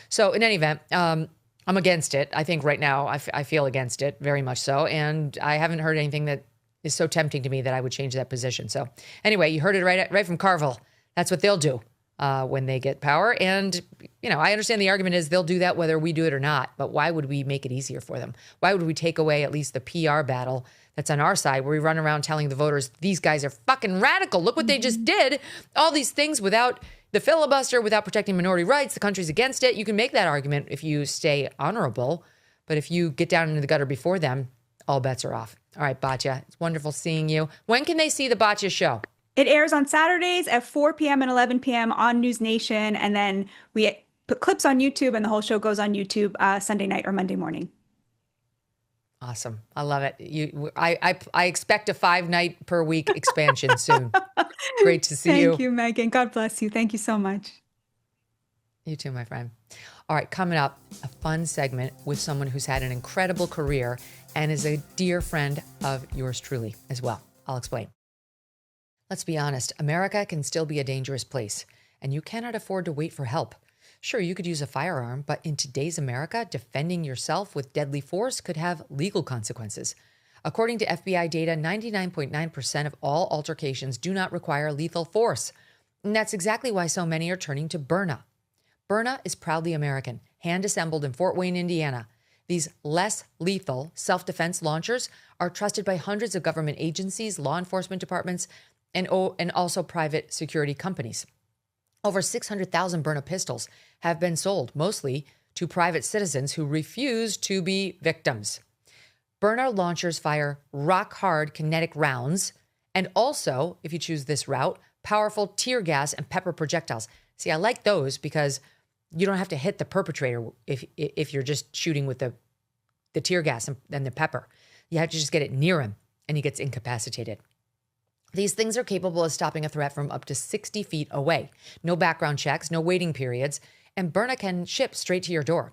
So in any event, I'm against it. I think right now I feel against it very much so. And I haven't heard anything that is so tempting to me that I would change that position. So anyway, you heard it right from Carville. That's what they'll do when they get power. And, I understand the argument is they'll do that whether we do it or not. But why would we make it easier for them? Why would we take away at least the PR battle that's on our side, where we run around telling the voters, these guys are fucking radical. Look what they just did. All these things without the filibuster, without protecting minority rights. The country's against it. You can make that argument if you stay honorable. But if you get down into the gutter before them, all bets are off. All right, Batya, it's wonderful seeing you. When can they see the Batya show? It airs on Saturdays at 4 p.m. and 11 p.m. on News Nation. And then we put clips on YouTube, and the whole show goes on YouTube Sunday night or Monday morning. Awesome. I love it. I expect a 5-night per week expansion soon. Great to see you. Thank you, Megyn. God bless you. Thank you so much. You too, my friend. All right, coming up, a fun segment with someone who's had an incredible career and is a dear friend of yours truly as well. I'll explain. Let's be honest, America can still be a dangerous place, and you cannot afford to wait for help. Sure, you could use a firearm, but in today's America, defending yourself with deadly force could have legal consequences. According to FBI data, 99.9% of all altercations do not require lethal force. And that's exactly why so many are turning to Byrna. Byrna is proudly American, hand-assembled in Fort Wayne, Indiana. These less lethal self-defense launchers are trusted by hundreds of government agencies, law enforcement departments, and also private security companies. Over 600,000 Byrna pistols have been sold, mostly to private citizens who refuse to be victims. Byrna launchers fire rock-hard kinetic rounds and also, if you choose this route, powerful tear gas and pepper projectiles. See, I like those because you don't have to hit the perpetrator if you're just shooting with the tear gas and the pepper. You have to just get it near him and he gets incapacitated. These things are capable of stopping a threat from up to 60 feet away. No background checks, no waiting periods, and Byrna can ship straight to your door.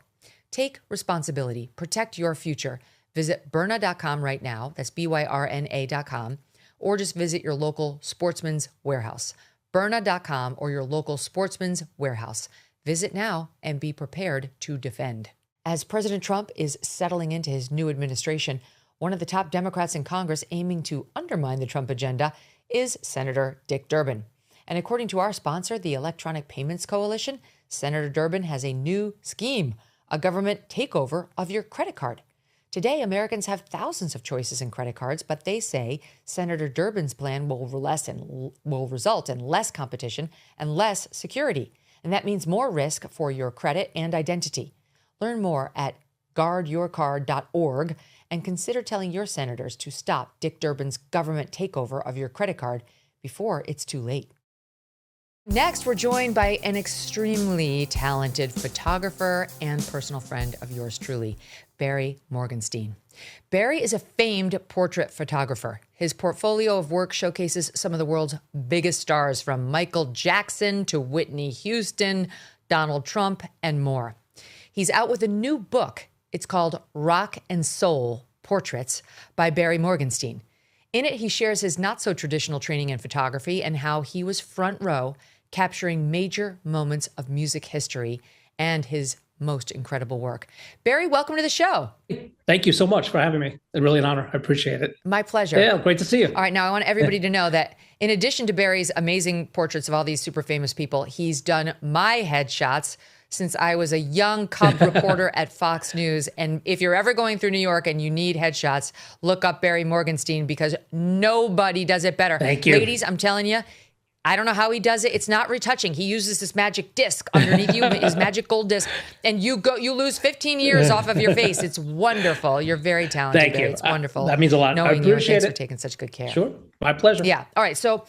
Take responsibility. Protect your future. Visit Byrna.com right now. That's Byrna.com. Or just visit your local Sportsman's Warehouse. Byrna.com or your local Sportsman's Warehouse. Visit now and be prepared to defend. As President Trump is settling into his new administration, one of the top Democrats in Congress aiming to undermine the Trump agenda is Senator Dick Durbin. And according to our sponsor, the Electronic Payments Coalition, Senator Durbin has a new scheme, a government takeover of your credit card. Today, Americans have thousands of choices in credit cards, but they say Senator Durbin's plan will result in less competition and less security. And that means more risk for your credit and identity. Learn more at guardyourcard.org and consider telling your senators to stop Dick Durbin's government takeover of your credit card before it's too late. Next, we're joined by an extremely talented photographer and personal friend of yours truly, Barry Morgenstein. Barry is a famed portrait photographer. His portfolio of work showcases some of the world's biggest stars, from Michael Jackson to Whitney Houston, Donald Trump, and more. He's out with a new book. It's called Rock and Soul Portraits by Barry Morgenstein. In it, he shares his not-so-traditional training in photography and how he was front row capturing major moments of music history and his most incredible work. Barry, welcome to the show. Thank you so much for having me. It's really an honor. I appreciate it. My pleasure. Yeah, great to see you. All right, now I want everybody to know that in addition to Barry's amazing portraits of all these super famous people, he's done my headshots since I was a young cub reporter at Fox News. And if you're ever going through New York and you need headshots, look up Barry Morgenstein because nobody does it better. Thank you. Ladies, I'm telling you, I don't know how he does it. It's not retouching. He uses this magic disc underneath you, his magic gold disc, and you lose 15 years off of your face. It's wonderful. You're very talented. Thank Barry. you. It's wonderful. That means a lot. Knowing I appreciate Thanks it. for taking such good care. Sure. My pleasure. Yeah. All right. So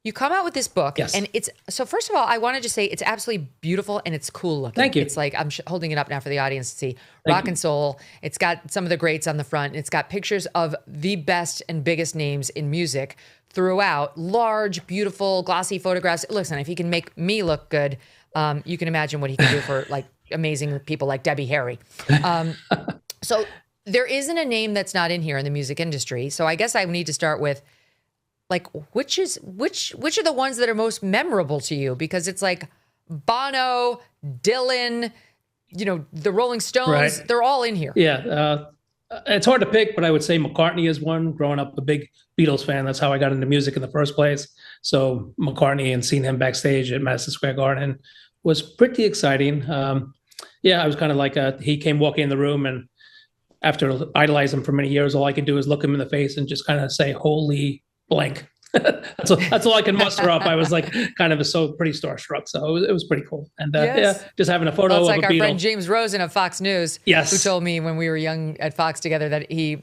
you come out with this book, Yes. and so first of all, I wanted to say it's absolutely beautiful and it's cool looking. Thank you. It's like, I'm holding it up now for the audience to see. Thank Rock you. and Soul. It's got some of the greats on the front. It's got pictures of the best and biggest names in music throughout. Large, beautiful, glossy photographs. Listen, if he can make me look good, you can imagine what he can do for like amazing people like Debbie Harry. So there isn't a name that's not in here in the music industry. So I guess I need to start with, like, which are the ones that are most memorable to you? Because it's like Bono, Dylan, the Rolling Stones, Right. they're all in here. Yeah. It's hard to pick, but I would say McCartney is one. Growing up a big Beatles fan, that's how I got into music in the first place. So McCartney and seeing him backstage at Madison Square Garden was pretty exciting. I was kind of like he came walking in the room, and after idolizing him for many years, all I could do is look him in the face and just kind of say, "Holy blank." that's all I can muster up. I was like kind of pretty starstruck. So it was pretty cool. And just having a photo it's of like a our Beatle. friend James Rosen of Fox News, Yes. who told me when we were young at Fox together that he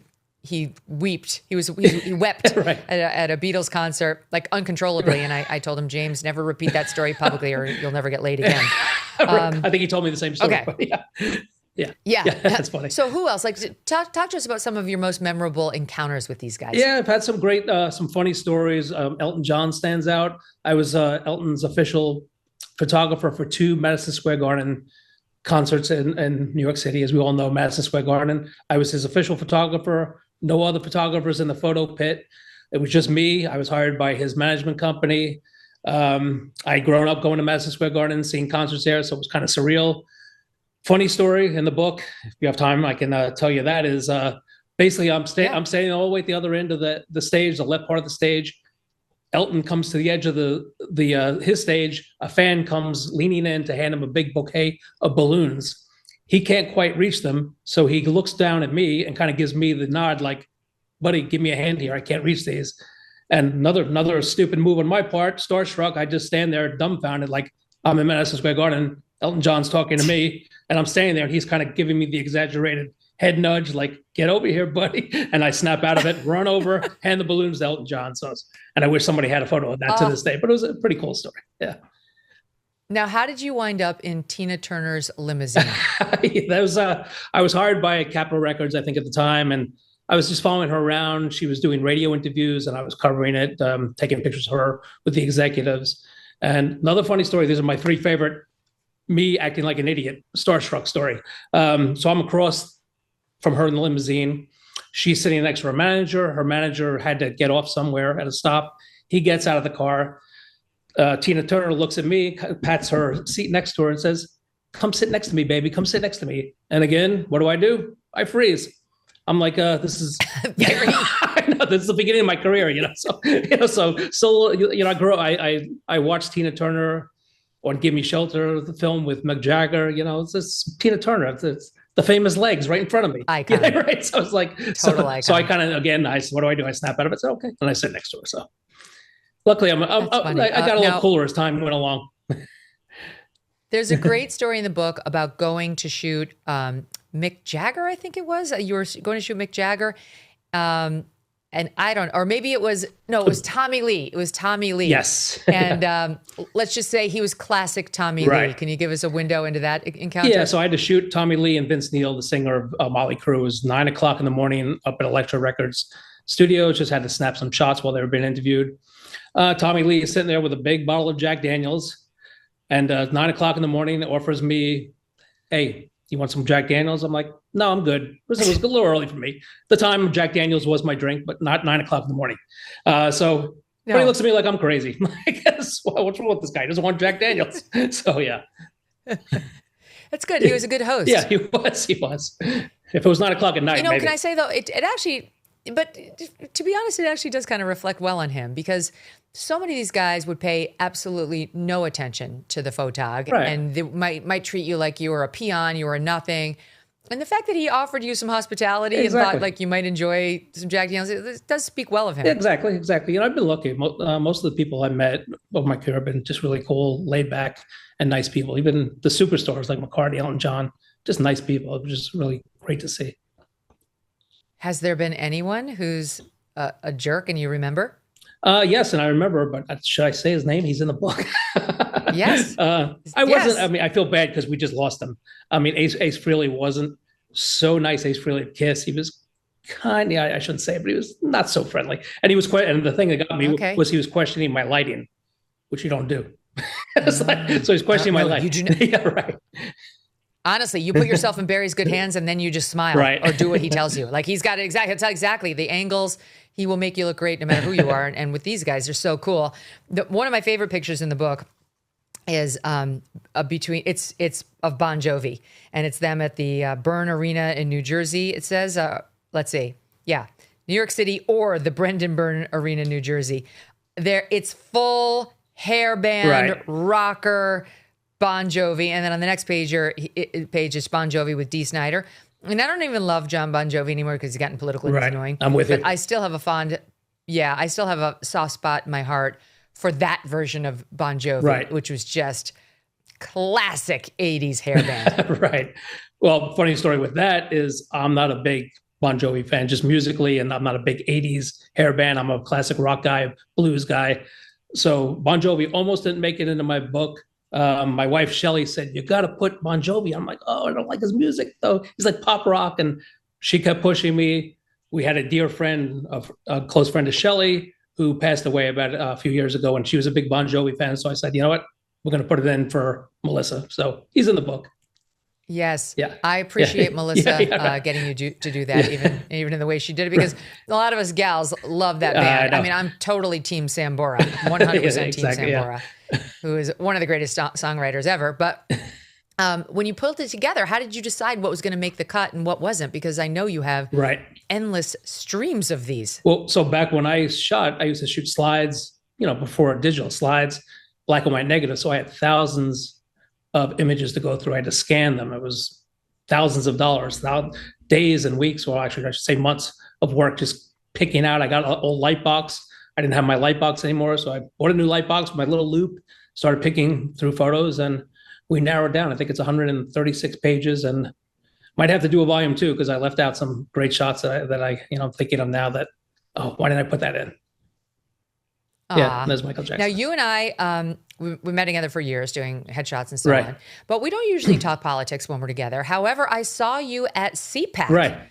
wept. He wept Right. at a Beatles concert, like uncontrollably. And I told him, James, never repeat that story publicly or you'll never get laid again. I think he told me the same story. Okay. Yeah, that's funny. So who else? Like, talk to us about some of your most memorable encounters with these guys. Yeah, I've had some great, some funny stories. Elton John stands out. I was Elton's official photographer for 2 Madison Square Garden concerts in New York City. As we all know, Madison Square Garden. I was his official photographer. No other photographers in the photo pit. It was just me. I was hired by his management company. I'd grown up going to Madison Square Garden, seeing concerts there, so it was kind of surreal. Funny story in the book, if you have time, I can tell you that is basically I'm standing all the way at the other end of the stage, the left part of the stage. Elton comes to the edge of his stage. A fan comes leaning in to hand him a big bouquet of balloons. He can't quite reach them, so he looks down at me and kind of gives me the nod, like, "Buddy, give me a hand here. I can't reach these." And another stupid move on my part, starstruck. I just stand there dumbfounded, like I'm in Madison Square Garden. Elton John's talking to me, and I'm standing there, and he's kind of giving me the exaggerated head nudge, like, "Get over here, buddy." And I snap out of it, run over, hand the balloons to Elton John. And I wish somebody had a photo of that to this day, but it was a pretty cool story. Yeah. Now, how did you wind up in Tina Turner's limousine? I was hired by Capitol Records, I think, at the time, and I was just following her around. She was doing radio interviews, and I was covering it, taking pictures of her with the executives. And another funny story, these are my 3 favorite me acting like an idiot, starstruck story. So I'm across from her in the limousine. She's sitting next to her manager. Her manager had to get off somewhere at a stop. He gets out of the car. Tina Turner looks at me, pats her seat next to her and says, "Come sit next to me, baby. Come sit next to me." And again, what do? I freeze. I'm like, this is I know, this is the beginning of my career, So I grew up. I watched Tina Turner on "Give Me Shelter," the film with Mick Jagger. It's this Tina Turner. It's the famous legs right in front of me. Icon. Yeah, right. So I was like, icon. So I kind of what do? I snap out of it. So okay, and I sit next to her. So luckily, I got a little cooler as time went along. There's a great story in the book about going to shoot Mick Jagger, I think it was. You were going to shoot Mick Jagger. And I don't, or maybe it was Tommy Lee. It was Tommy Lee. Yes. And let's just say he was classic Tommy Lee. Can you give us a window into that encounter? Yeah, so I had to shoot Tommy Lee and Vince Neil, the singer of Motley Crue. It was 9:00 in the morning up at Elektra Records studios. Just had to snap some shots while they were being interviewed. Tommy Lee is sitting there with a big bottle of Jack Daniels. And 9:00 in the morning offers me, "Hey, you want some Jack Daniels?" I'm like, "No, I'm good." It was a little early for me. At the time, Jack Daniels was my drink, but not 9:00 in the morning. But he looks at me like I'm crazy. I guess, what's wrong with this guy? He doesn't want Jack Daniels. So, yeah. That's good. He was a good host. Yeah, he was. If it was 9:00 at night, maybe. Can I say, though, it actually, but to be honest, it actually does kind of reflect well on him, because so many of these guys would pay absolutely no attention to the photog, and they might treat you like you were a peon, you were a nothing. And the fact that he offered you some hospitality and thought like you might enjoy some Jack Daniels, it does speak well of him. Yeah, exactly. I've been lucky. Most of the people I met over my career have been just really cool, laid back, and nice people. Even the superstars like McCartney, Elton John, just nice people. It was just really great to see. Has there been anyone who's a jerk and you remember? Yes, and I remember, but should I say his name? He's in the book. Yes. I feel bad because we just lost him. I mean, Ace Frehley wasn't so nice. Ace Frehley at Kiss, he was kind of, I shouldn't say it, but he was not so friendly. And he was and the thing that got me was he was questioning my lighting, which you don't do. So he's questioning my lighting. You do yeah, right. Honestly, you put yourself in Barry's good hands and then you just smile or do what he tells you. Like he's got exactly the angles. He will make you look great no matter who you are. And with these guys, they're so cool. One of my favorite pictures in the book is it's of Bon Jovi, and it's them at the Byrne Arena in New Jersey. It says, let's see. Yeah. New York City or the Brendan Byrne Arena, New Jersey. It's full hairband, rocker, Bon Jovi. And then on the next page is Bon Jovi with Dee Snider. And I don't even love John Bon Jovi anymore because he's gotten political and he's annoying. I'm with you. But I still have I still have a soft spot in my heart for that version of Bon Jovi, which was just classic 80s hairband. Right. Well, funny story with that is I'm not a big Bon Jovi fan, just musically, and I'm not a big 80s hairband. I'm a classic rock guy, blues guy. So Bon Jovi almost didn't make it into my book. My wife, Shelly, said, you got to put Bon Jovi. I'm like, oh, I don't like his music, though. He's like pop rock. And she kept pushing me. We had a dear friend, a close friend of Shelly, who passed away about a few years ago, and she was a big Bon Jovi fan. So I said, you know what? We're going to put it in for Melissa. So he's in the book. Yes. Yeah. I appreciate Melissa getting you to do that, even in the way she did it, because a lot of us gals love that band. I mean, I'm totally Team Sambora, 100% Team Sambora, who is one of the greatest songwriters ever. But when you pulled it together, how did you decide what was going to make the cut and what wasn't? Because I know you have endless streams of these. Well, so back when I used to shoot slides, before digital slides, black and white negative. So I had thousands of images to go through. I had to scan them. It was thousands of dollars, days and weeks, or actually I should say months of work just picking out. I got an old light box. I didn't have my light box anymore. So I bought a new light box with my little loop, started picking through photos, and we narrowed down. I think it's 136 pages, and might have to do a volume 2 because I left out some great shots that I'm thinking of now that, why didn't I put that in? Yeah, there's Michael Jackson. Now, you and I, we met together for years doing headshots and so on, but we don't usually talk politics when we're together. However, I saw you at CPAC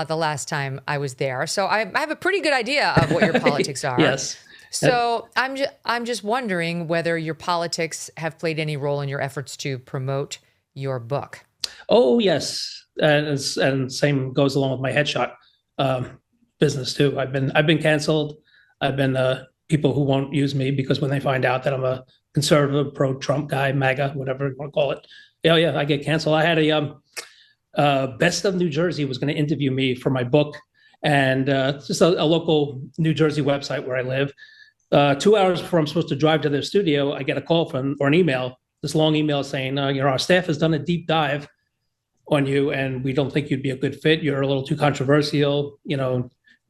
the last time I was there. So I have a pretty good idea of what your politics are. Yes. So I'm just wondering whether your politics have played any role in your efforts to promote your book. Oh, yes. And same goes along with my headshot business too. I've been canceled. I've been people who won't use me because when they find out that I'm a conservative, pro-Trump guy, MAGA, whatever you want to call it, I get canceled. I had a Best of New Jersey was going to interview me for my book, and just a local New Jersey website where I live. 2 hours before I'm supposed to drive to their studio, I get a call or an email, this long email saying, our staff has done a deep dive on you, and we don't think you'd be a good fit. You're a little too controversial,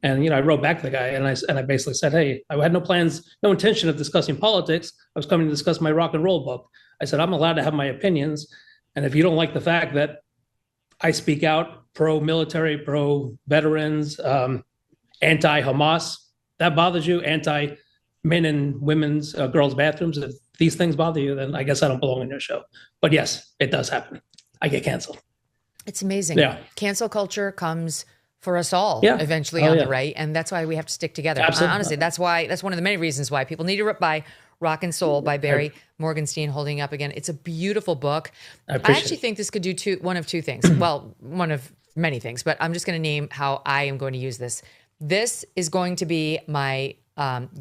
And, I wrote back to the guy and I basically said, hey, I had no intention of discussing politics. I was coming to discuss my rock and roll book. I said, I'm allowed to have my opinions. And if you don't like the fact that I speak out pro-military, pro-veterans, anti-Hamas, that bothers you, anti-men and women's girls' bathrooms, if these things bother you, then I guess I don't belong in your show. But yes, it does happen. I get canceled. It's amazing. Yeah. Cancel culture comes for us all eventually on the right. And that's why we have to stick together. Honestly, that's one of the many reasons why people need to buy Rock and Soul by Barry Morgenstein, holding up again. It's a beautiful book. I actually think this could do one of two things. Well, one of many things, but I'm just going to name how I am going to use this. This is going to be my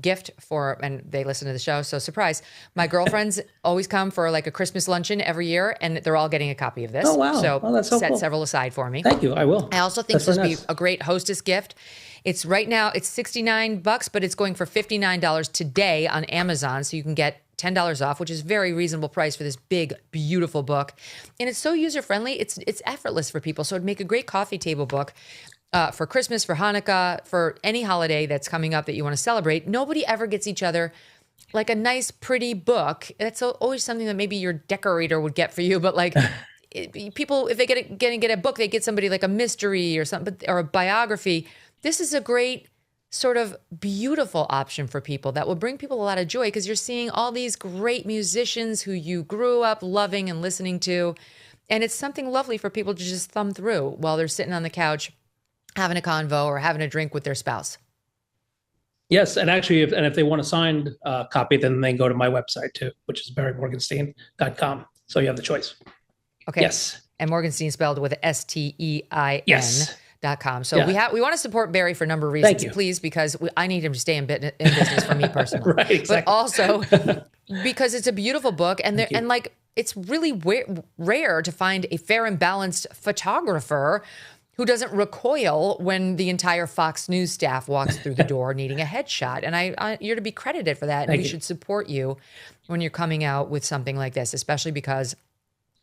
gift for, and they listen to the show, so surprise. My girlfriends always come for like a Christmas luncheon every year, and they're all getting a copy of this. Oh, wow. So, that's so set cool. several aside for me. Thank you. I will. I also think this would be a great hostess gift. It's right now, it's $69, but it's going for $59 today on Amazon, so you can get $10 off, which is a very reasonable price for this big, beautiful book. And it's so user-friendly. It's effortless for people, so it'd make a great coffee table book. For Christmas, for Hanukkah, for any holiday that's coming up that you want to celebrate. Nobody ever gets each other like a nice, pretty book. That's always something that maybe your decorator would get for you. But like people, if they get a book, they get somebody like a mystery or something, or a biography. This is a great sort of beautiful option for people that will bring people a lot of joy, because you're seeing all these great musicians who you grew up loving and listening to. And it's something lovely for people to just thumb through while they're sitting on the couch having a convo or having a drink with their spouse. Yes, and actually, if they want a signed copy, then they can go to my website too, which is barrymorgenstein.com. So you have the choice. Okay. Yes. And Morgenstein spelled with STEIN. Yes. So Yeah. we want to support Barry for a number of Thank reasons, you. please, because I need him to stay in business for me personally. Right, exactly. But also because it's a beautiful book, and it's really rare to find a fair and balanced photographer who doesn't recoil when the entire Fox News staff walks through the door needing a headshot. And you're to be credited for that. And Thank we you. should support you when you're coming out with something like this, especially because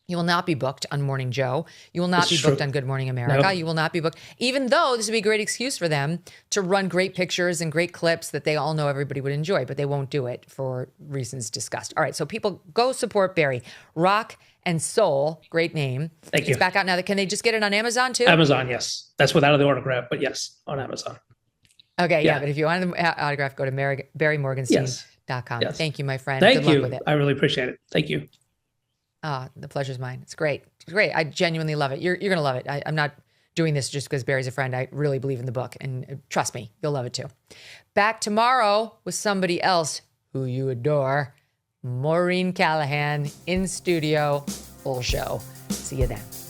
you will not be booked on Morning Joe. You will not This be is booked true. on Good Morning America. No. You will not be booked, even though this would be a great excuse for them to run great pictures and great clips that they all know everybody would enjoy, but they won't do it for reasons discussed. All right, so people go support Barry. Rock and Soul, great name. Thank you. It's back out now. Can they just get it on Amazon too? Amazon, yes. That's without the autograph, but yes, on Amazon. Okay, Yeah. but if you want the autograph, go to BarryMorgenstein.com. Yes. Thank you, my friend. Thank Good luck you. with it. I really appreciate it. Thank you. The pleasure's mine. It's great. It's great. I genuinely love it. You're going to love it. I'm not doing this just because Barry's a friend. I really believe in the book. And trust me, you'll love it too. Back tomorrow with somebody else who you adore. Maureen Callahan in studio. Full show. See you then.